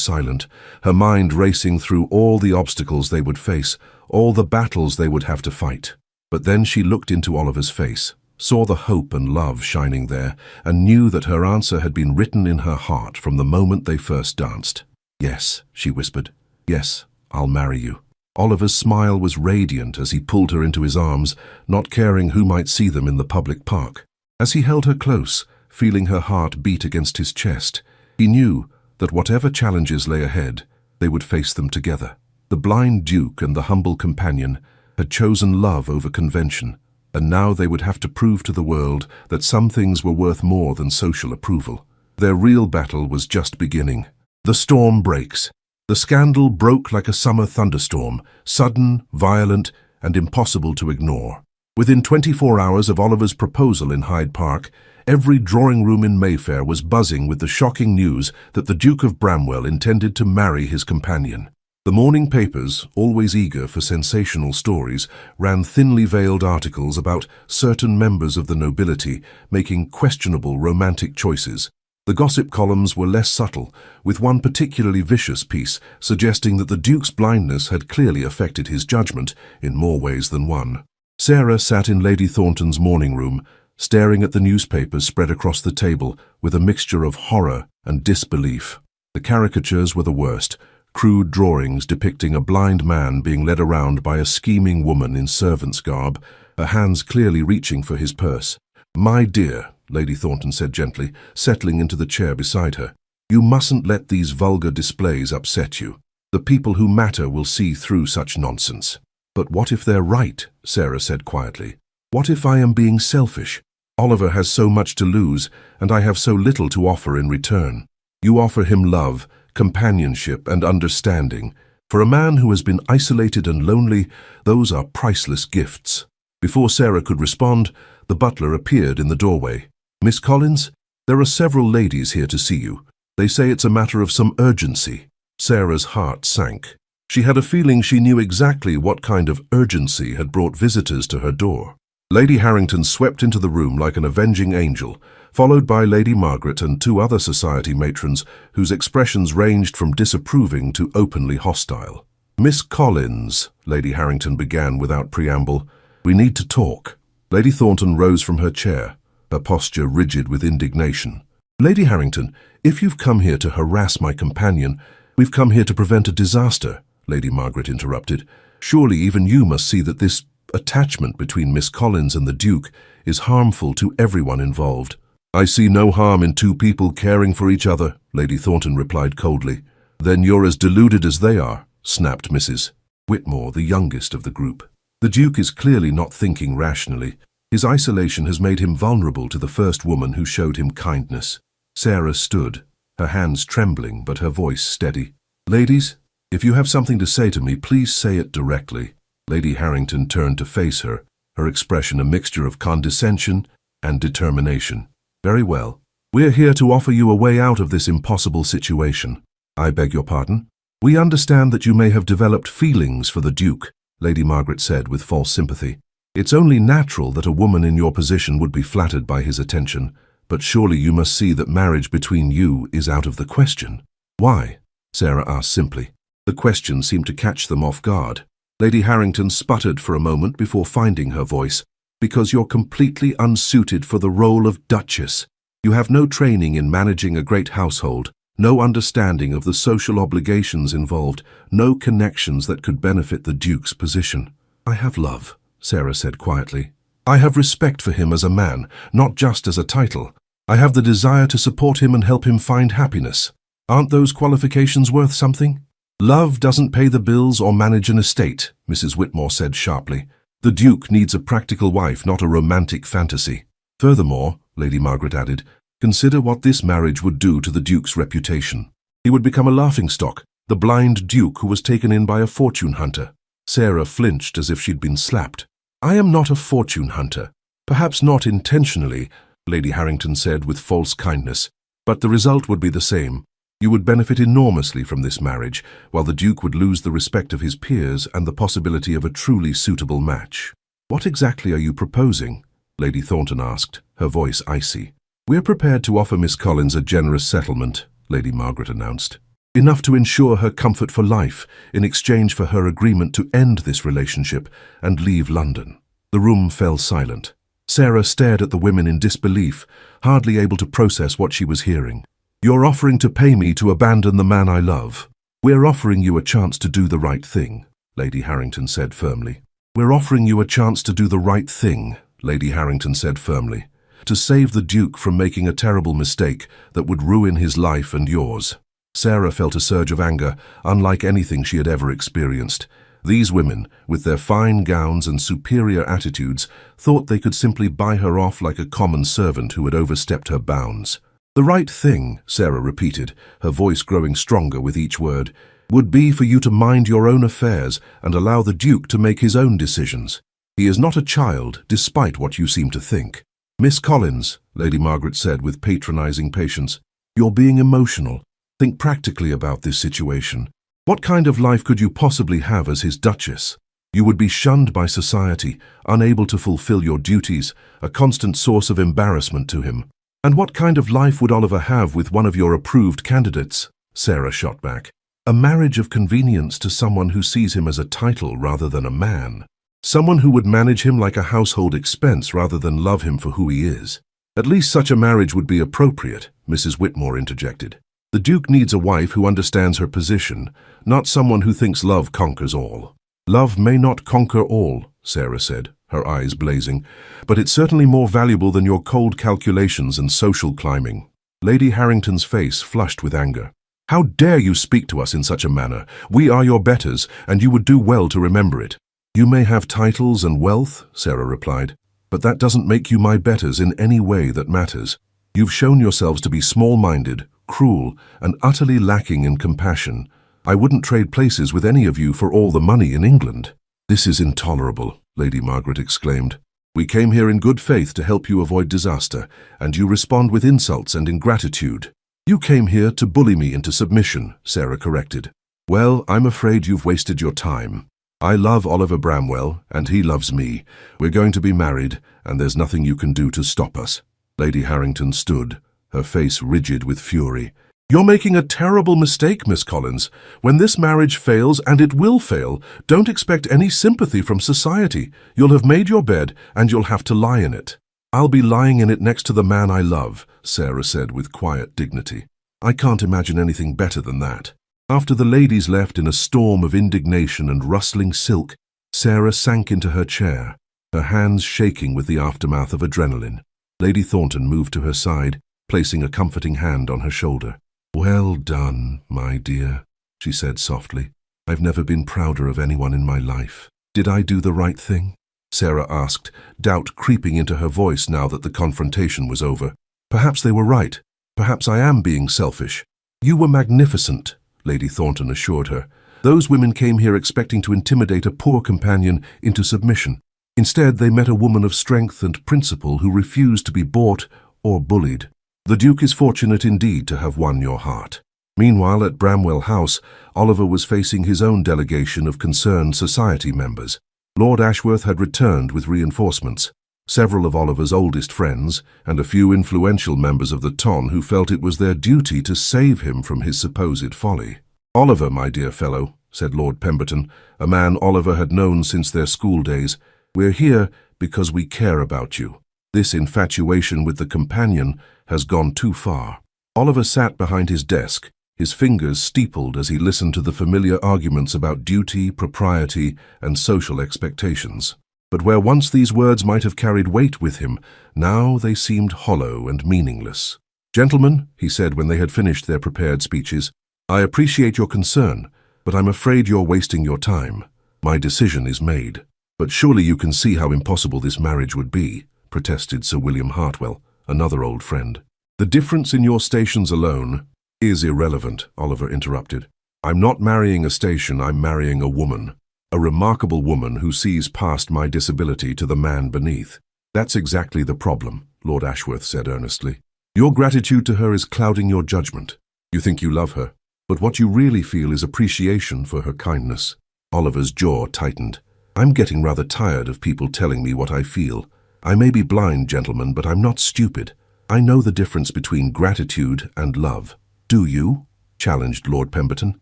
A: silent, her mind racing through all the obstacles they would face, all the battles they would have to fight. But then she looked into Oliver's face, saw the hope and love shining there, and knew that her answer had been written in her heart from the moment they first danced. "Yes," she whispered. "Yes, I'll marry you." Oliver's smile was radiant as he pulled her into his arms, not caring who might see them in the public park. As he held her close, feeling her heart beat against his chest, he knew that whatever challenges lay ahead, they would face them together. The blind duke and the humble companion had chosen love over convention, and now they would have to prove to the world that some things were worth more than social approval. Their real battle was just beginning. The storm breaks. The scandal broke like a summer thunderstorm, sudden, violent, and impossible to ignore. Within 24 hours of Oliver's proposal in Hyde Park, every drawing room in Mayfair was buzzing with the shocking news that the Duke of Bramwell intended to marry his companion. The morning papers, always eager for sensational stories, ran thinly veiled articles about certain members of the nobility making questionable romantic choices. The gossip columns were less subtle, with one particularly vicious piece suggesting that the Duke's blindness had clearly affected his judgment in more ways than one. Sarah sat in Lady Thornton's morning room, staring at the newspapers spread across the table with a mixture of horror and disbelief. The caricatures were the worst, crude drawings depicting a blind man being led around by a scheming woman in servant's garb, her hands clearly reaching for his purse. "My dear," Lady Thornton said gently, settling into the chair beside her, "you mustn't let these vulgar displays upset you. The people who matter will see through such nonsense." "But what if they're right?" Sarah said quietly. "What if I am being selfish? Oliver has so much to lose, and I have so little to offer in return. You offer him love, companionship, and understanding. For a man who has been isolated and lonely, those are priceless gifts." Before Sarah could respond, the butler appeared in the doorway. "Miss Collins, there are several ladies here to see you. They say it's a matter of some urgency." Sarah's heart sank. She had a feeling she knew exactly what kind of urgency had brought visitors to her door. Lady Harrington swept into the room like an avenging angel, followed by Lady Margaret and two other society matrons whose expressions ranged from disapproving to openly hostile. "Miss Collins," Lady Harrington began without preamble, "we need to talk." Lady Thornton rose from her chair, her posture rigid with indignation. "Lady Harrington, if you've come here to harass my companion, we've come here to prevent a disaster," Lady Margaret interrupted. "Surely even you must see that this attachment between Miss Collins and the Duke is harmful to everyone involved." "I see no harm in two people caring for each other," Lady Thornton replied coldly. "Then you're as deluded as they are," snapped Mrs. Whitmore, the youngest of the group. "The Duke is clearly not thinking rationally. His isolation has made him vulnerable to the first woman who showed him kindness." Sarah stood, her hands trembling but her voice steady. "Ladies, if you have something to say to me, please say it directly." Lady Harrington turned to face her, her expression a mixture of condescension and determination. "Very well. We're here to offer you a way out of this impossible situation." "I beg your pardon?" "We understand that you may have developed feelings for the Duke," Lady Margaret said with false sympathy. "It's only natural that a woman in your position would be flattered by his attention, but surely you must see that marriage between you is out of the question." "Why?" Sarah asked simply. The question seemed to catch them off guard. Lady Harrington sputtered for a moment before finding her voice. "Because you're completely unsuited for the role of Duchess. You have no training in managing a great household, no understanding of the social obligations involved, no connections that could benefit the Duke's position." "I have love," Sarah said quietly. "I have respect for him as a man, not just as a title. I have the desire to support him and help him find happiness. Aren't those qualifications worth something?" "Love doesn't pay the bills or manage an estate," Mrs. Whitmore said sharply. "The Duke needs a practical wife, not a romantic fantasy." "Furthermore," Lady Margaret added, "consider what this marriage would do to the Duke's reputation. He would become a laughingstock, the blind Duke who was taken in by a fortune hunter." Sarah flinched as if she'd been slapped. "I am not a fortune hunter. Perhaps not intentionally," Lady Harrington said with false kindness, "but the result would be the same. You would benefit enormously from this marriage, while the Duke would lose the respect of his peers and the possibility of a truly suitable match." "What exactly are you proposing?" Lady Thornton asked, her voice icy. "We're prepared to offer Miss Collins a generous settlement," Lady Margaret announced. "Enough to ensure her comfort for life in exchange for her agreement to end this relationship and leave London." The room fell silent. Sarah stared at the women in disbelief, hardly able to process what she was hearing. "You're offering to pay me to abandon the man I love." "We're offering you a chance to do the right thing," Lady Harrington said firmly. "We're offering you a chance to do the right thing," Lady Harrington said firmly. "To save the Duke from making a terrible mistake that would ruin his life and yours." Sarah felt a surge of anger, unlike anything she had ever experienced. These women, with their fine gowns and superior attitudes, thought they could simply buy her off like a common servant who had overstepped her bounds. "The right thing," Sarah repeated, her voice growing stronger with each word, "would be for you to mind your own affairs and allow the Duke to make his own decisions. He is not a child, despite what you seem to think." "Miss Collins," Lady Margaret said with patronizing patience, "you're being emotional. Think practically about this situation. What kind of life could you possibly have as his Duchess? You would be shunned by society, unable to fulfill your duties, a constant source of embarrassment to him. And what kind of life would Oliver have with one of your approved candidates?" Sarah shot back. "A marriage of convenience to someone who sees him as a title rather than a man. Someone who would manage him like a household expense rather than love him for who he is." "At least such a marriage would be appropriate," Mrs. Whitmore interjected. "The Duke needs a wife who understands her position, not someone who thinks love conquers all." "Love may not conquer all," Sarah said, her eyes blazing, "but it's certainly more valuable than your cold calculations and social climbing." Lady Harrington's face flushed with anger. "How dare you speak to us in such a manner? We are your betters, and you would do well to remember it." "You may have titles and wealth," Sarah replied, "but that doesn't make you my betters in any way that matters. You've shown yourselves to be small-minded, cruel, and utterly lacking in compassion. I wouldn't trade places with any of you for all the money in England." "This is intolerable," Lady Margaret exclaimed. "We came here in good faith to help you avoid disaster, and you respond with insults and ingratitude." "You came here to bully me into submission," Sarah corrected. "Well, I'm afraid you've wasted your time. I love Oliver Bramwell, and he loves me. We're going to be married, and there's nothing you can do to stop us." Lady Harrington stood, her face rigid with fury. "You're making a terrible mistake, Miss Collins. When this marriage fails, and it will fail, don't expect any sympathy from society. You'll have made your bed, and you'll have to lie in it." "I'll be lying in it next to the man I love," Sarah said with quiet dignity. "I can't imagine anything better than that." After the ladies left in a storm of indignation and rustling silk, Sarah sank into her chair, her hands shaking with the aftermath of adrenaline. Lady Thornton moved to her side, placing a comforting hand on her shoulder. "Well done, my dear," she said softly. "I've never been prouder of anyone in my life." "Did I do the right thing?" Sarah asked, doubt creeping into her voice now that the confrontation was over. "Perhaps they were right. Perhaps I am being selfish." "You were magnificent," Lady Thornton assured her. "Those women came here expecting to intimidate a poor companion into submission. Instead, they met a woman of strength and principle who refused to be bought or bullied. The Duke is fortunate indeed to have won your heart." Meanwhile, at Bramwell House, Oliver was facing his own delegation of concerned society members. Lord Ashworth had returned with reinforcements. Several of Oliver's oldest friends, and a few influential members of the ton who felt it was their duty to save him from his supposed folly. "Oliver, my dear fellow," said Lord Pemberton, a man Oliver had known since their school days, "we're here because we care about you. This infatuation with the companion has gone too far." Oliver sat behind his desk, his fingers steepled as he listened to the familiar arguments about duty, propriety, and social expectations. But where once these words might have carried weight with him, now they seemed hollow and meaningless. "Gentlemen," he said when they had finished their prepared speeches, "I appreciate your concern, but I'm afraid you're wasting your time. My decision is made." "But surely you can see how impossible this marriage would be," protested Sir William Hartwell, another old friend. "The difference in your stations alone is irrelevant," Oliver interrupted. "I'm not marrying a station, I'm marrying a woman. A remarkable woman who sees past my disability to the man beneath." "That's exactly the problem," Lord Ashworth said earnestly. "Your gratitude to her is clouding your judgment. You think you love her, but what you really feel is appreciation for her kindness." Oliver's jaw tightened. I'm getting rather tired of people telling me what I feel. I may be blind, gentlemen, but I'm not stupid. I know the difference between gratitude and love. Do you? Challenged Lord Pemberton.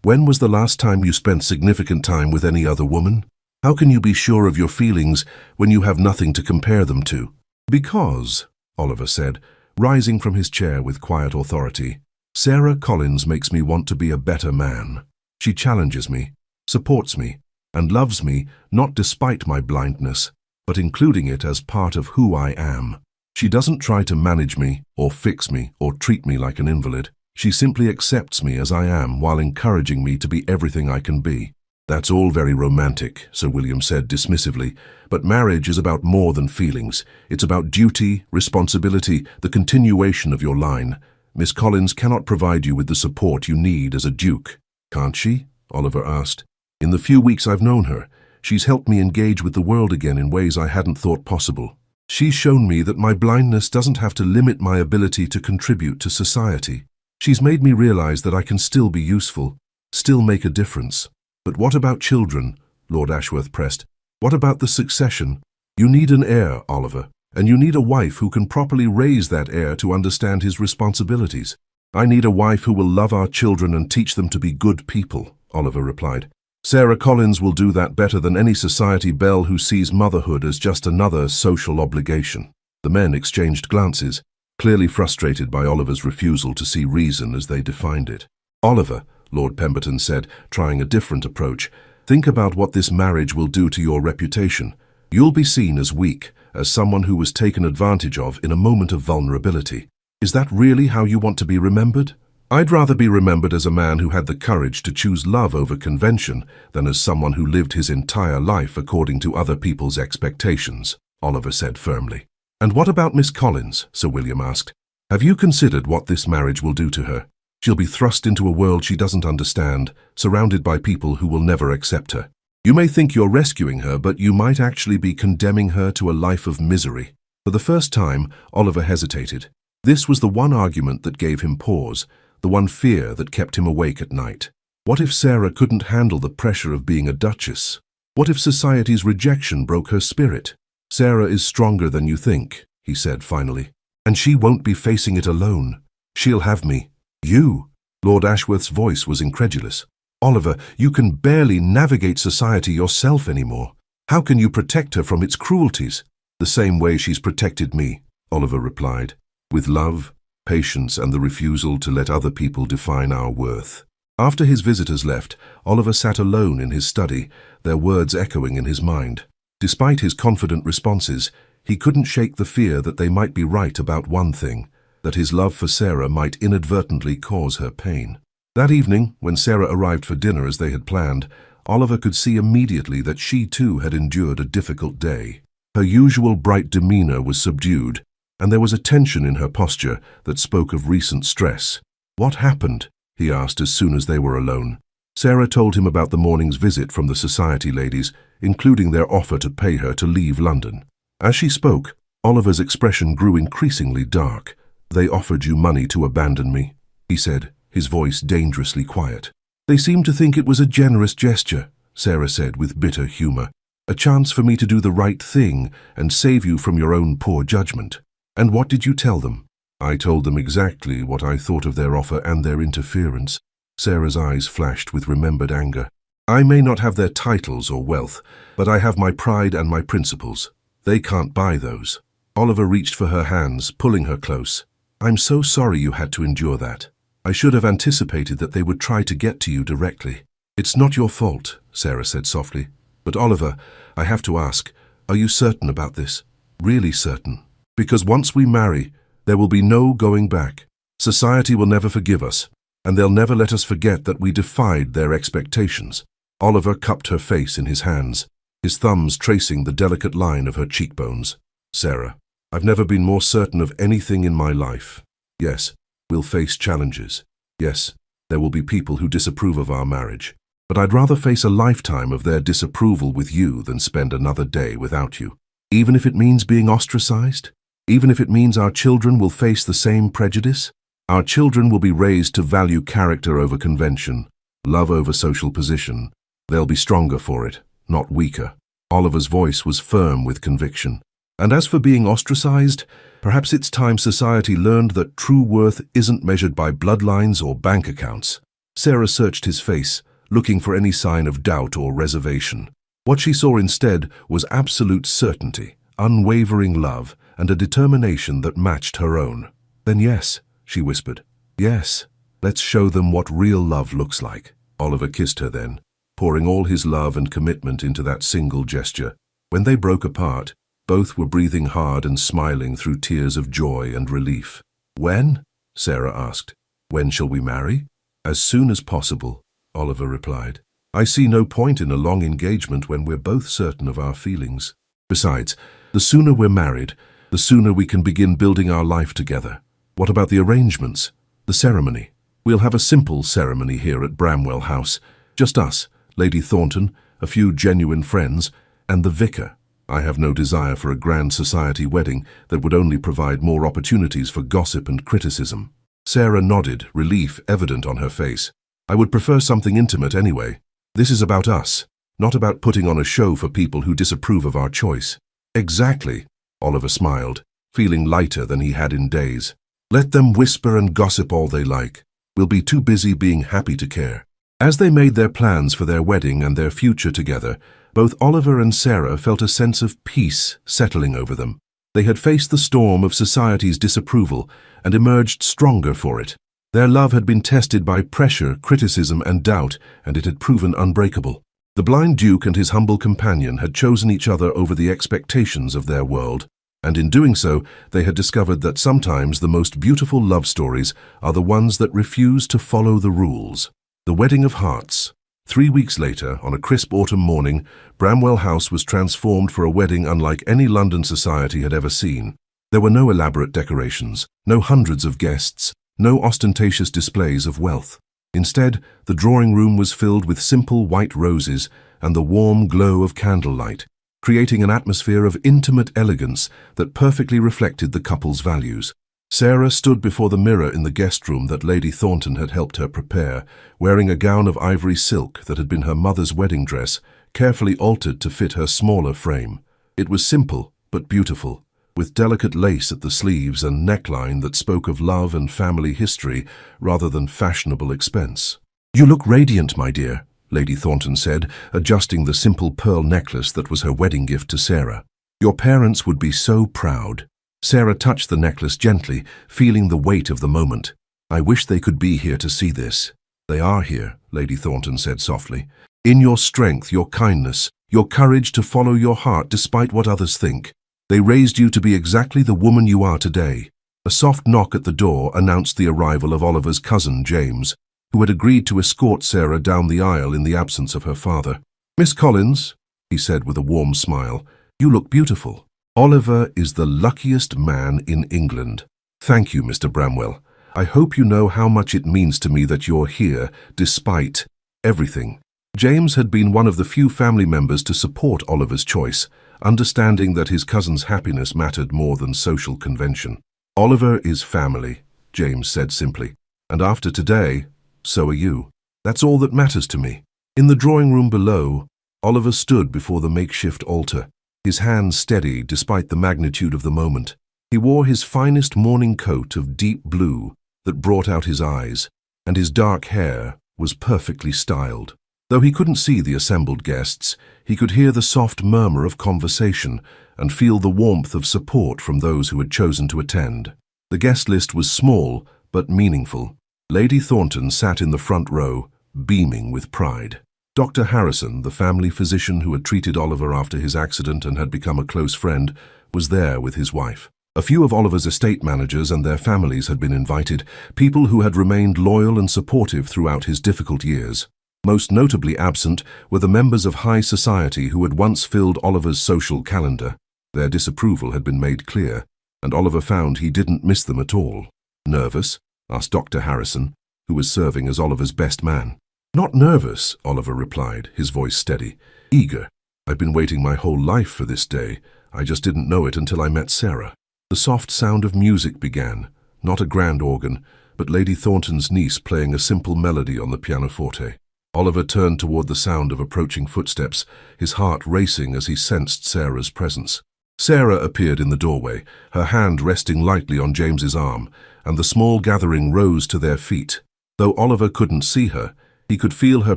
A: When was the last time you spent significant time with any other woman? How can you be sure of your feelings when you have nothing to compare them to? Because, Oliver said, rising from his chair with quiet authority, Sarah Collins makes me want to be a better man. She challenges me, supports me, and loves me not despite my blindness, but including it as part of who I am. She doesn't try to manage me, or fix me, or treat me like an invalid. She simply accepts me as I am while encouraging me to be everything I can be. That's all very romantic, Sir William said dismissively, but marriage is about more than feelings. It's about duty, responsibility, the continuation of your line. Miss Collins cannot provide you with the support you need as a duke. Can't she? Oliver asked. In the few weeks I've known her, she's helped me engage with the world again in ways I hadn't thought possible. She's shown me that my blindness doesn't have to limit my ability to contribute to society. She's made me realize that I can still be useful, still make a difference. But what about children? Lord Ashworth pressed. What about the succession? You need an heir, Oliver, and you need a wife who can properly raise that heir to understand his responsibilities. I need a wife who will love our children and teach them to be good people, Oliver replied. Sarah Collins will do that better than any society belle who sees motherhood as just another social obligation. The men exchanged glances, clearly frustrated by Oliver's refusal to see reason as they defined it. Oliver, Lord Pemberton said, trying a different approach, think about what this marriage will do to your reputation. You'll be seen as weak, as someone who was taken advantage of in a moment of vulnerability. Is that really how you want to be remembered? I'd rather be remembered as a man who had the courage to choose love over convention than as someone who lived his entire life according to other people's expectations, Oliver said firmly. And what about Miss Collins? Sir William asked. Have you considered what this marriage will do to her? She'll be thrust into a world she doesn't understand, surrounded by people who will never accept her. You may think you're rescuing her, but you might actually be condemning her to a life of misery. For the first time, Oliver hesitated. This was the one argument that gave him pause, the one fear that kept him awake at night. What if Sarah couldn't handle the pressure of being a duchess? What if society's rejection broke her spirit? Sarah is stronger than you think, he said finally. And she won't be facing it alone. She'll have me. You? Lord Ashworth's voice was incredulous. Oliver, you can barely navigate society yourself anymore. How can you protect her from its cruelties? The same way she's protected me, Oliver replied, with love, patience, and the refusal to let other people define our worth. After his visitors left, Oliver sat alone in his study, their words echoing in his mind. Despite his confident responses, he couldn't shake the fear that they might be right about one thing, that his love for Sarah might inadvertently cause her pain. That evening, when Sarah arrived for dinner as they had planned, Oliver could see immediately that she too had endured a difficult day. Her usual bright demeanor was subdued, and there was a tension in her posture that spoke of recent stress. What happened? He asked as soon as they were alone. Sarah told him about the morning's visit from the society ladies, including their offer to pay her to leave London. As she spoke, Oliver's expression grew increasingly dark. They offered you money to abandon me, he said, his voice dangerously quiet. They seemed to think it was a generous gesture, Sarah said with bitter humor. A chance for me to do the right thing and save you from your own poor judgment. And what did you tell them? I told them exactly what I thought of their offer and their interference. Sarah's eyes flashed with remembered anger. I may not have their titles or wealth, but I have my pride and my principles. They can't buy those. Oliver reached for her hands, pulling her close. I'm so sorry you had to endure that. I should have anticipated that they would try to get to you directly. It's not your fault, Sarah said softly. But Oliver, I have to ask, are you certain about this? Really certain? Because once we marry, there will be no going back. Society will never forgive us, and they'll never let us forget that we defied their expectations. Oliver cupped her face in his hands, his thumbs tracing the delicate line of her cheekbones. Sarah, I've never been more certain of anything in my life. Yes, we'll face challenges. Yes, there will be people who disapprove of our marriage. But I'd rather face a lifetime of their disapproval with you than spend another day without you. Even if it means being ostracized? Even if it means our children will face the same prejudice? Our children will be raised to value character over convention, love over social position. They'll be stronger for it, not weaker. Oliver's voice was firm with conviction. "And as for being ostracized, perhaps it's time society learned that true worth isn't measured by bloodlines or bank accounts." Sarah searched his face, looking for any sign of doubt or reservation. What she saw instead was absolute certainty, unwavering love, and a determination that matched her own. "Then yes," she whispered. "Yes, let's show them what real love looks like." Oliver kissed her then, pouring all his love and commitment into that single gesture. When they broke apart, both were breathing hard and smiling through tears of joy and relief. "When?" Sarah asked. "When shall we marry?" "As soon as possible," Oliver replied. "I see no point in a long engagement when we're both certain of our feelings. Besides, the sooner we're married, the sooner we can begin building our life together. What about the arrangements? The ceremony? We'll have a simple ceremony here at Bramwell House. Just us, Lady Thornton, a few genuine friends, and the vicar. I have no desire for a grand society wedding that would only provide more opportunities for gossip and criticism." Sarah nodded, relief evident on her face. "I would prefer something intimate anyway. This is about us, not about putting on a show for people who disapprove of our choice." "Exactly," Oliver smiled, feeling lighter than he had in days. "Let them whisper and gossip all they like. We'll be too busy being happy to care." As they made their plans for their wedding and their future together, both Oliver and Sarah felt a sense of peace settling over them. They had faced the storm of society's disapproval and emerged stronger for it. Their love had been tested by pressure, criticism, and doubt, and it had proven unbreakable. The blind Duke and his humble companion had chosen each other over the expectations of their world, and in doing so, they had discovered that sometimes the most beautiful love stories are the ones that refuse to follow the rules. The Wedding of Hearts. 3 weeks later, on a crisp autumn morning, Bramwell House was transformed for a wedding unlike any London society had ever seen. There were no elaborate decorations, no hundreds of guests, no ostentatious displays of wealth. Instead, the drawing room was filled with simple white roses and the warm glow of candlelight, creating an atmosphere of intimate elegance that perfectly reflected the couple's values. Sarah stood before the mirror in the guest room that Lady Thornton had helped her prepare, wearing a gown of ivory silk that had been her mother's wedding dress, carefully altered to fit her smaller frame. It was simple but beautiful, with delicate lace at the sleeves and neckline that spoke of love and family history rather than fashionable expense. "You look radiant, my dear," Lady Thornton said, adjusting the simple pearl necklace that was her wedding gift to Sarah. "Your parents would be so proud." Sarah touched the necklace gently, feeling the weight of the moment. "I wish they could be here to see this." "They are here," Lady Thornton said softly. "In your strength, your kindness, your courage to follow your heart despite what others think. They raised you to be exactly the woman you are today." A soft knock at the door announced the arrival of Oliver's cousin, James, who had agreed to escort Sarah down the aisle in the absence of her father. "Miss Collins," he said with a warm smile, "you look beautiful. Oliver is the luckiest man in England." "Thank you, Mr. Bramwell. I hope you know how much it means to me that you're here, despite everything." James had been one of the few family members to support Oliver's choice, understanding that his cousin's happiness mattered more than social convention. "Oliver is family," James said simply, "and after today, so are you. That's all that matters to me." In the drawing room below, Oliver stood before the makeshift altar, his hands steady despite the magnitude of the moment. He wore his finest morning coat of deep blue that brought out his eyes, and his dark hair was perfectly styled. Though he couldn't see the assembled guests, he could hear the soft murmur of conversation and feel the warmth of support from those who had chosen to attend. The guest list was small but meaningful. Lady Thornton sat in the front row, beaming with pride. Dr. Harrison, the family physician who had treated Oliver after his accident and had become a close friend, was there with his wife. A few of Oliver's estate managers and their families had been invited, people who had remained loyal and supportive throughout his difficult years. Most notably absent were the members of high society who had once filled Oliver's social calendar. Their disapproval had been made clear, and Oliver found he didn't miss them at all. "Nervous?" asked Dr. Harrison, who was serving as Oliver's best man. "Not nervous," Oliver replied, his voice steady. "Eager. I've been waiting my whole life for this day. I just didn't know it until I met Sarah." The soft sound of music began, not a grand organ, but Lady Thornton's niece playing a simple melody on the pianoforte. Oliver turned toward the sound of approaching footsteps, his heart racing as he sensed Sarah's presence. Sarah appeared in the doorway, her hand resting lightly on James's arm, and the small gathering rose to their feet. Though Oliver couldn't see her, he could feel her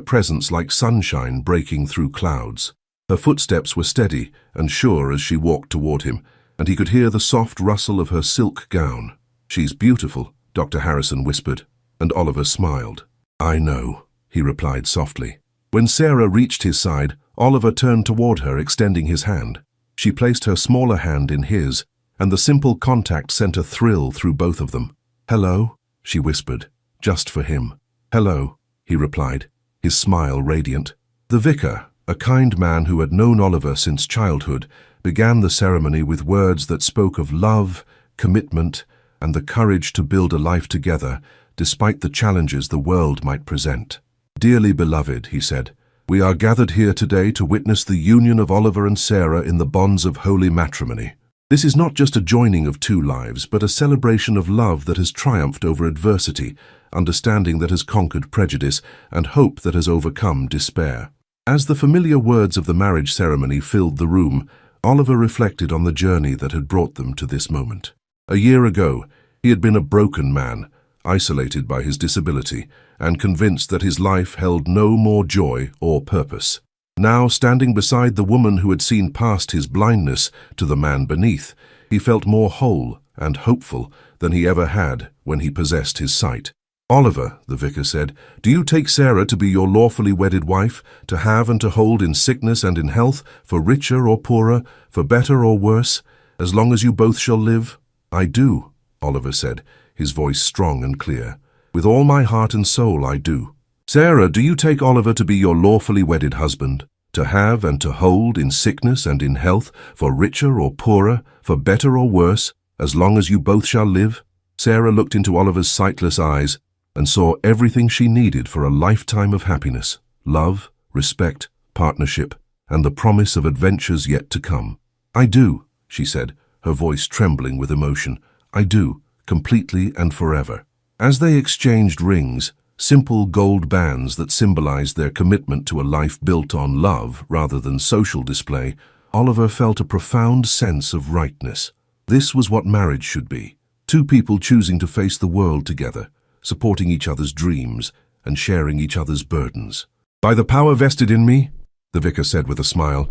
A: presence like sunshine breaking through clouds. Her footsteps were steady and sure as she walked toward him, and he could hear the soft rustle of her silk gown. "She's beautiful," Dr. Harrison whispered, and Oliver smiled. "I know," he replied softly. When Sarah reached his side, Oliver turned toward her, extending his hand. She placed her smaller hand in his, and the simple contact sent a thrill through both of them. "Hello," she whispered, just for him. "Hello," he replied, his smile radiant. The vicar, a kind man who had known Oliver since childhood, began the ceremony with words that spoke of love, commitment, and the courage to build a life together, despite the challenges the world might present. "Dearly beloved," he said, "we are gathered here today to witness the union of Oliver and Sarah in the bonds of holy matrimony. This is not just a joining of two lives, but a celebration of love that has triumphed over adversity, understanding that has conquered prejudice, and hope that has overcome despair." As the familiar words of the marriage ceremony filled the room, Oliver reflected on the journey that had brought them to this moment. A year ago, he had been a broken man, isolated by his disability, and convinced that his life held no more joy or purpose. Now, standing beside the woman who had seen past his blindness to the man beneath, he felt more whole and hopeful than he ever had when he possessed his sight. "Oliver," the vicar said, "do you take Sarah to be your lawfully wedded wife, to have and to hold in sickness and in health, for richer or poorer, for better or worse, as long as you both shall live?" "I do," Oliver said, his voice strong and clear. "With all my heart and soul, I do." "Sarah, do you take Oliver to be your lawfully wedded husband, to have and to hold in sickness and in health, for richer or poorer, for better or worse, as long as you both shall live?" Sarah looked into Oliver's sightless eyes and saw everything she needed for a lifetime of happiness: love, respect, partnership, and the promise of adventures yet to come. "I do," she said, her voice trembling with emotion. "I do, completely and forever." As they exchanged rings, simple gold bands that symbolized their commitment to a life built on love rather than social display, Oliver felt a profound sense of rightness. This was what marriage should be: two people choosing to face the world together, supporting each other's dreams and sharing each other's burdens. "By the power vested in me," the vicar said with a smile,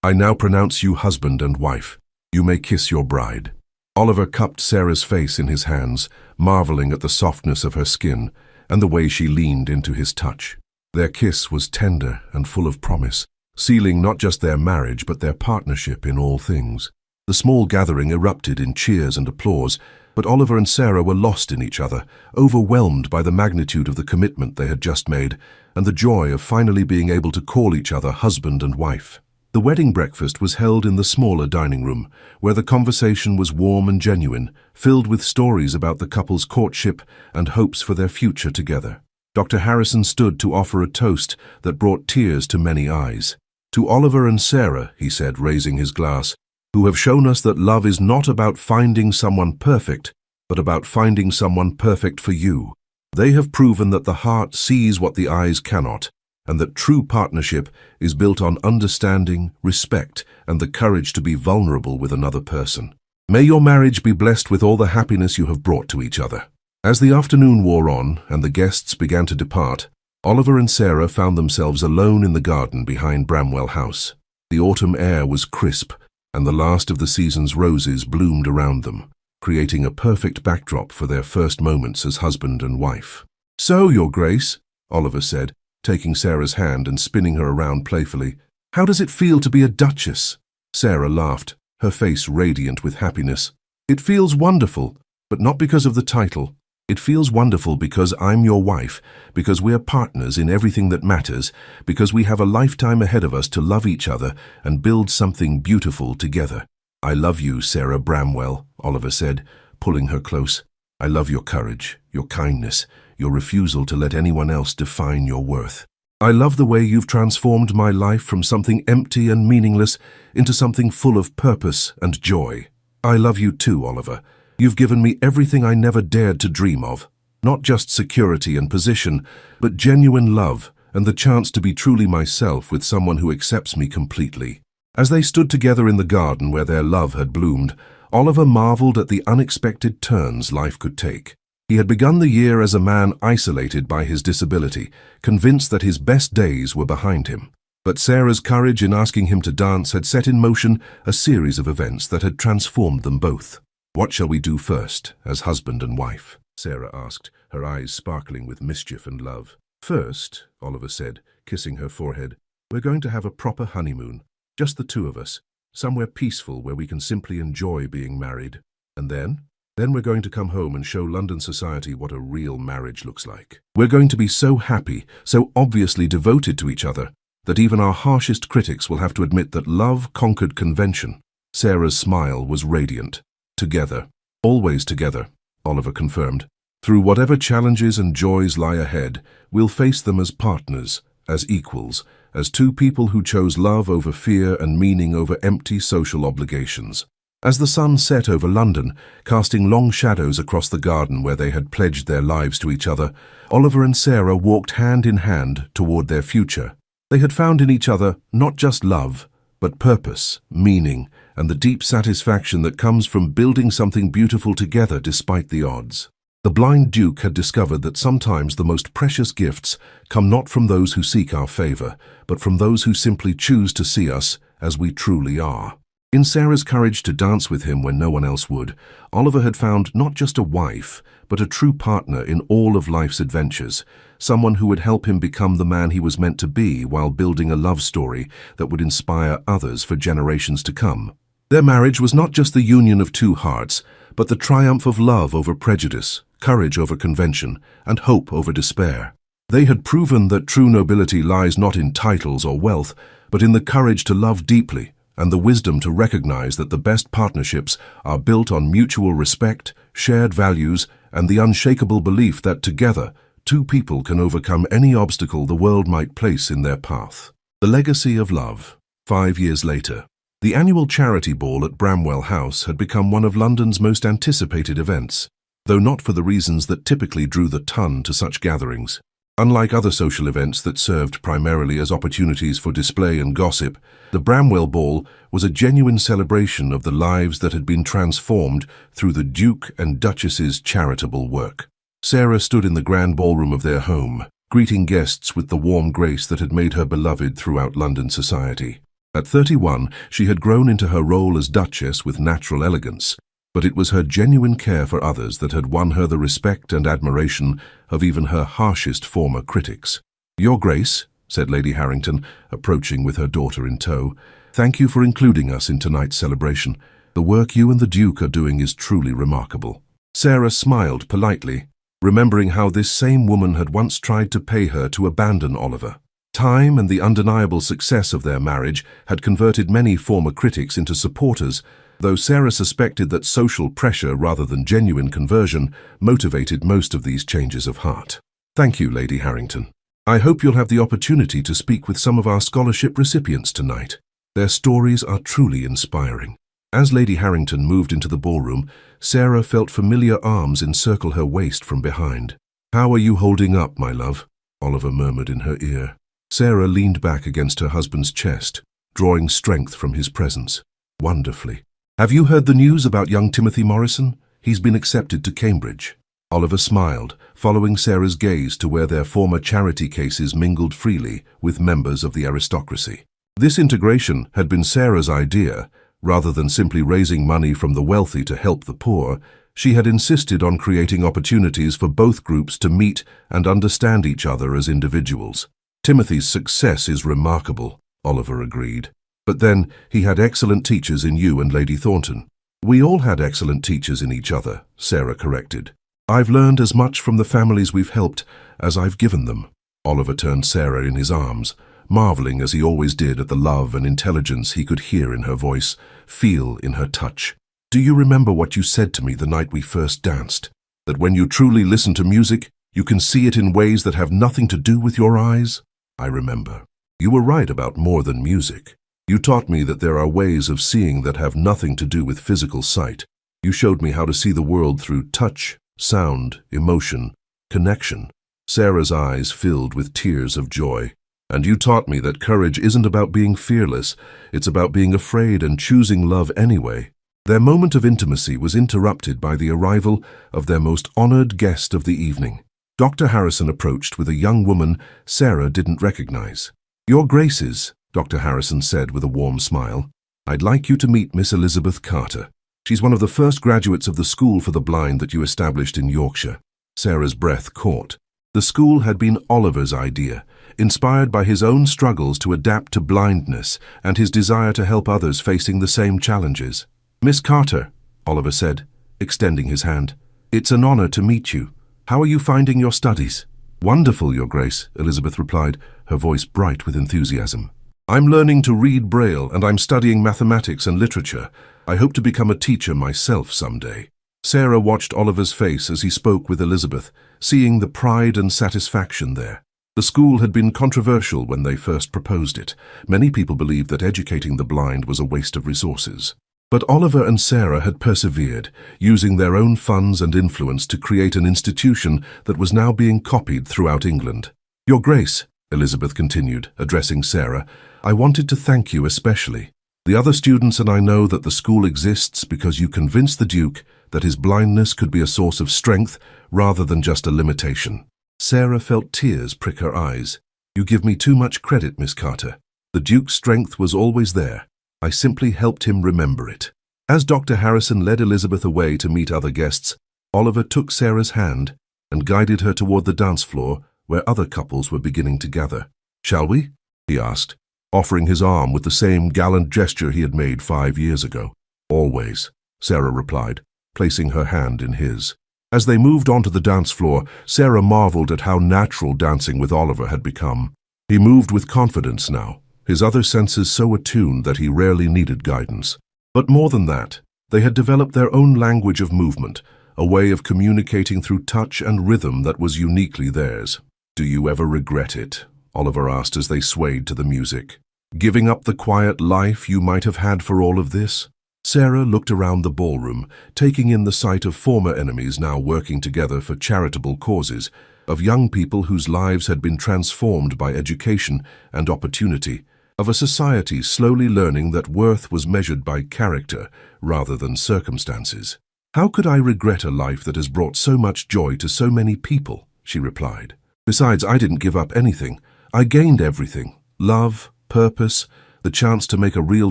A: "I now pronounce you husband and wife. You may kiss your bride." Oliver cupped Sarah's face in his hands, marveling at the softness of her skin and the way she leaned into his touch. Their kiss was tender and full of promise, sealing not just their marriage but their partnership in all things. The small gathering erupted in cheers and applause, but Oliver and Sarah were lost in each other, overwhelmed by the magnitude of the commitment they had just made and the joy of finally being able to call each other husband and wife. The wedding breakfast was held in the smaller dining room, where the conversation was warm and genuine, filled with stories about the couple's courtship and hopes for their future together. Dr. Harrison stood to offer a toast that brought tears to many eyes. "To Oliver and Sarah," he said, raising his glass, "who have shown us that love is not about finding someone perfect, but about finding someone perfect for you. They have proven that the heart sees what the eyes cannot, and that true partnership is built on understanding, respect, and the courage to be vulnerable with another person. May your marriage be blessed with all the happiness you have brought to each other." As the afternoon wore on and the guests began to depart, Oliver and Sarah found themselves alone in the garden behind Bramwell House. The autumn air was crisp, and the last of the season's roses bloomed around them, creating a perfect backdrop for their first moments as husband and wife. "So, Your Grace," Oliver said, taking Sarah's hand and spinning her around playfully, "how does it feel to be a duchess?" Sarah laughed, her face radiant with happiness. "It feels wonderful, but not because of the title. It feels wonderful because I'm your wife, because we're partners in everything that matters, because we have a lifetime ahead of us to love each other and build something beautiful together." "I love you, Sarah Bramwell," Oliver said, pulling her close. "I love your courage, your kindness, your refusal to let anyone else define your worth. I love the way you've transformed my life from something empty and meaningless into something full of purpose and joy. I love you too, Oliver. You've given me everything I never dared to dream of. Not just security and position, but genuine love and the chance to be truly myself with someone who accepts me completely. As they stood together in the garden where their love had bloomed, Oliver marveled at the unexpected turns life could take. He had begun the year as a man isolated by his disability, convinced that his best days were behind him. But Sarah's courage in asking him to dance had set in motion a series of events that had transformed them both. "What shall we do first, as husband and wife?" Sarah asked, her eyes sparkling with mischief and love. "First," Oliver said, kissing her forehead, "we're going to have a proper honeymoon, just the two of us, somewhere peaceful where we can simply enjoy being married. And then we're going to come home and show London society what a real marriage looks like. We're going to be so happy, so obviously devoted to each other, that even our harshest critics will have to admit that love conquered convention." Sarah's smile was radiant. "Together, always together," Oliver confirmed. "Through whatever challenges and joys lie ahead, we'll face them as partners, as equals, as two people who chose love over fear and meaning over empty social obligations." As the sun set over London, casting long shadows across the garden where they had pledged their lives to each other, Oliver and Sarah walked hand in hand toward their future. They had found in each other not just love, but purpose, meaning, and the deep satisfaction that comes from building something beautiful together despite the odds. The blind Duke had discovered that sometimes the most precious gifts come not from those who seek our favor, but from those who simply choose to see us as we truly are. In Sarah's courage to dance with him when no one else would, Oliver had found not just a wife, but a true partner in all of life's adventures, someone who would help him become the man he was meant to be while building a love story that would inspire others for generations to come. Their marriage was not just the union of two hearts, but the triumph of love over prejudice, courage over convention, and hope over despair. They had proven that true nobility lies not in titles or wealth, but in the courage to love deeply, and the wisdom to recognize that the best partnerships are built on mutual respect, shared values, and the unshakable belief that together, two people can overcome any obstacle the world might place in their path. The legacy of love. 5 years later, the annual charity ball at Bramwell House had become one of London's most anticipated events, though not for the reasons that typically drew the ton to such gatherings. Unlike other social events that served primarily as opportunities for display and gossip, the Bramwell Ball was a genuine celebration of the lives that had been transformed through the Duke and Duchess's charitable work. Sarah stood in the grand ballroom of their home, greeting guests with the warm grace that had made her beloved throughout London society. At 31, she had grown into her role as Duchess with natural elegance, but it was her genuine care for others that had won her the respect and admiration of even her harshest former critics. "Your Grace," said Lady Harrington, approaching with her daughter in tow, "thank you for including us in tonight's celebration. The work you and the Duke are doing is truly remarkable." Sarah smiled politely, remembering how this same woman had once tried to pay her to abandon Oliver. Time and the undeniable success of their marriage had converted many former critics into supporters, though Sarah suspected that social pressure rather than genuine conversion motivated most of these changes of heart. "Thank you, Lady Harrington. I hope you'll have the opportunity to speak with some of our scholarship recipients tonight. Their stories are truly inspiring." As Lady Harrington moved into the ballroom, Sarah felt familiar arms encircle her waist from behind. "How are you holding up, my love?" Oliver murmured in her ear. Sarah leaned back against her husband's chest, drawing strength from his presence. "Wonderfully. Have you heard the news about young Timothy Morrison? He's been accepted to Cambridge." Oliver smiled, following Sarah's gaze to where their former charity cases mingled freely with members of the aristocracy. This integration had been Sarah's idea. Rather than simply raising money from the wealthy to help the poor, she had insisted on creating opportunities for both groups to meet and understand each other as individuals. "Timothy's success is remarkable," Oliver agreed. "But then, he had excellent teachers in you and Lady Thornton." "We all had excellent teachers in each other," Sarah corrected. "I've learned as much from the families we've helped as I've given them." Oliver turned Sarah in his arms, marveling as he always did at the love and intelligence he could hear in her voice, feel in her touch. "Do you remember what you said to me the night we first danced? That when you truly listen to music, you can see it in ways that have nothing to do with your eyes?" "I remember. You were right about more than music. You taught me that there are ways of seeing that have nothing to do with physical sight. You showed me how to see the world through touch, sound, emotion, connection." Sarah's eyes filled with tears of joy. "And you taught me that courage isn't about being fearless, it's about being afraid and choosing love anyway." Their moment of intimacy was interrupted by the arrival of their most honored guest of the evening. Dr. Harrison approached with a young woman Sarah didn't recognize. "Your Graces," Dr. Harrison said with a warm smile, "I'd like you to meet Miss Elizabeth Carter. She's one of the first graduates of the School for the Blind that you established in Yorkshire." Sarah's breath caught. The school had been Oliver's idea, inspired by his own struggles to adapt to blindness and his desire to help others facing the same challenges. "Miss Carter," Oliver said, extending his hand, "it's an honor to meet you. How are you finding your studies?" "Wonderful, Your Grace," Elizabeth replied, her voice bright with enthusiasm. "I'm learning to read Braille and I'm studying mathematics and literature. I hope to become a teacher myself someday." Sarah watched Oliver's face as he spoke with Elizabeth, seeing the pride and satisfaction there. The school had been controversial when they first proposed it. Many people believed that educating the blind was a waste of resources. But Oliver and Sarah had persevered, using their own funds and influence to create an institution that was now being copied throughout England. "Your Grace," Elizabeth continued, addressing Sarah, "I wanted to thank you especially. The other students and I know that the school exists because you convinced the Duke that his blindness could be a source of strength rather than just a limitation." Sarah felt tears prick her eyes. "You give me too much credit, Miss Carter. The Duke's strength was always there. I simply helped him remember it." As Dr. Harrison led Elizabeth away to meet other guests, Oliver took Sarah's hand and guided her toward the dance floor where other couples were beginning to gather. "Shall we?" he asked, offering his arm with the same gallant gesture he had made 5 years ago. "Always," Sarah replied, placing her hand in his. As they moved onto the dance floor, Sarah marveled at how natural dancing with Oliver had become. He moved with confidence now, his other senses so attuned that he rarely needed guidance. But more than that, they had developed their own language of movement, a way of communicating through touch and rhythm that was uniquely theirs. "Do you ever regret it?" Oliver asked as they swayed to the music. "Giving up the quiet life you might have had for all of this?" Sarah looked around the ballroom, taking in the sight of former enemies now working together for charitable causes, of young people whose lives had been transformed by education and opportunity, of a society slowly learning that worth was measured by character rather than circumstances. "How could I regret a life that has brought so much joy to so many people?" she replied. "Besides, I didn't give up anything. I gained everything: love, purpose, the chance to make a real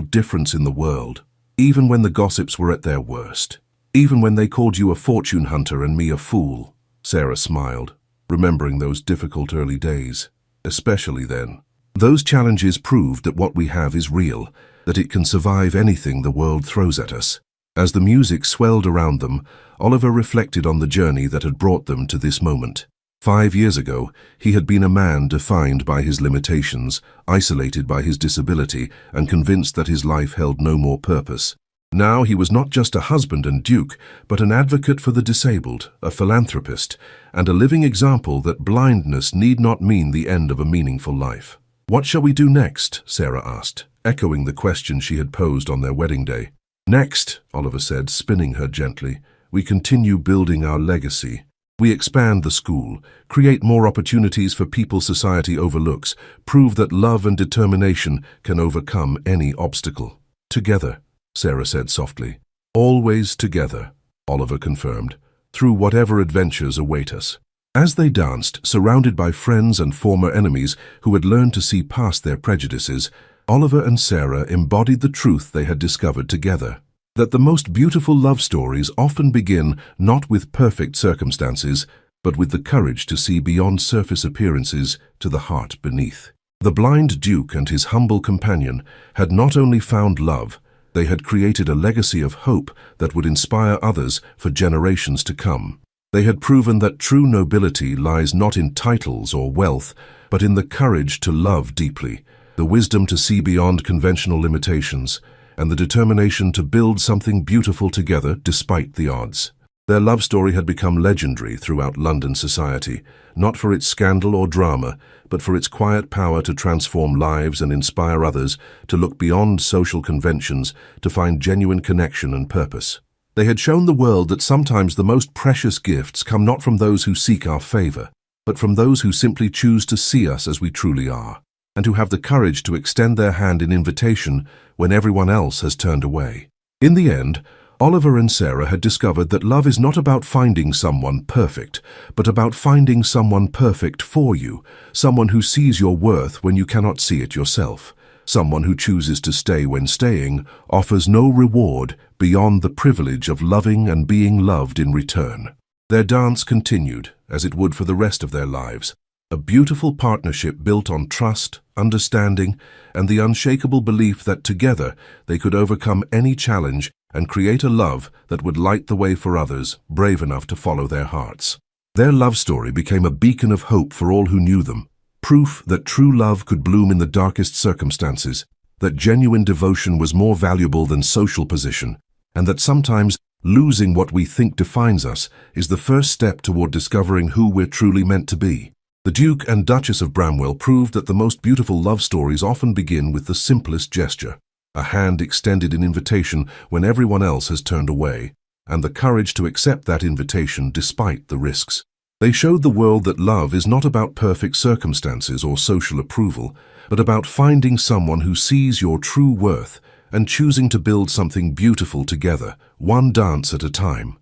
A: difference in the world. Even when the gossips were at their worst. Even when they called you a fortune hunter and me a fool." Sarah smiled, remembering those difficult early days. Especially then. Those challenges proved that what we have is real, that it can survive anything the world throws at us. As the music swelled around them, Oliver reflected on the journey that had brought them to this moment. 5 years ago, he had been a man defined by his limitations, isolated by his disability, and convinced that his life held no more purpose. Now he was not just a husband and duke, but an advocate for the disabled, a philanthropist, and a living example that blindness need not mean the end of a meaningful life. "What shall we do next?" Sarah asked, echoing the question she had posed on their wedding day. "Next," Oliver said, spinning her gently, "we continue building our legacy. We expand the school, create more opportunities for people society overlooks, prove that love and determination can overcome any obstacle. Together," Sarah said softly. "Always together," Oliver confirmed, "through whatever adventures await us." As they danced, surrounded by friends and former enemies who had learned to see past their prejudices, Oliver and Sarah embodied the truth they had discovered together. That the most beautiful love stories often begin not with perfect circumstances, but with the courage to see beyond surface appearances to the heart beneath. The blind Duke and his humble companion had not only found love, they had created a legacy of hope that would inspire others for generations to come. They had proven that true nobility lies not in titles or wealth, but in the courage to love deeply, the wisdom to see beyond conventional limitations, and the determination to build something beautiful together despite the odds. Their love story had become legendary throughout London society, not for its scandal or drama, but for its quiet power to transform lives and inspire others to look beyond social conventions to find genuine connection and purpose. They had shown the world that sometimes the most precious gifts come not from those who seek our favor, but from those who simply choose to see us as we truly are, and who have the courage to extend their hand in invitation when everyone else has turned away. In the end, Oliver and Sarah had discovered that love is not about finding someone perfect, but about finding someone perfect for you, someone who sees your worth when you cannot see it yourself, someone who chooses to stay when staying offers no reward beyond the privilege of loving and being loved in return. Their dance continued, as it would for the rest of their lives, a beautiful partnership built on trust, understanding, and the unshakable belief that together they could overcome any challenge and create a love that would light the way for others, brave enough to follow their hearts. Their love story became a beacon of hope for all who knew them, proof that true love could bloom in the darkest circumstances, that genuine devotion was more valuable than social position, and that sometimes losing what we think defines us is the first step toward discovering who we're truly meant to be. The Duke and Duchess of Bramwell proved that the most beautiful love stories often begin with the simplest gesture, a hand extended in invitation when everyone else has turned away, and the courage to accept that invitation despite the risks. They showed the world that love is not about perfect circumstances or social approval, but about finding someone who sees your true worth and choosing to build something beautiful together, one dance at a time.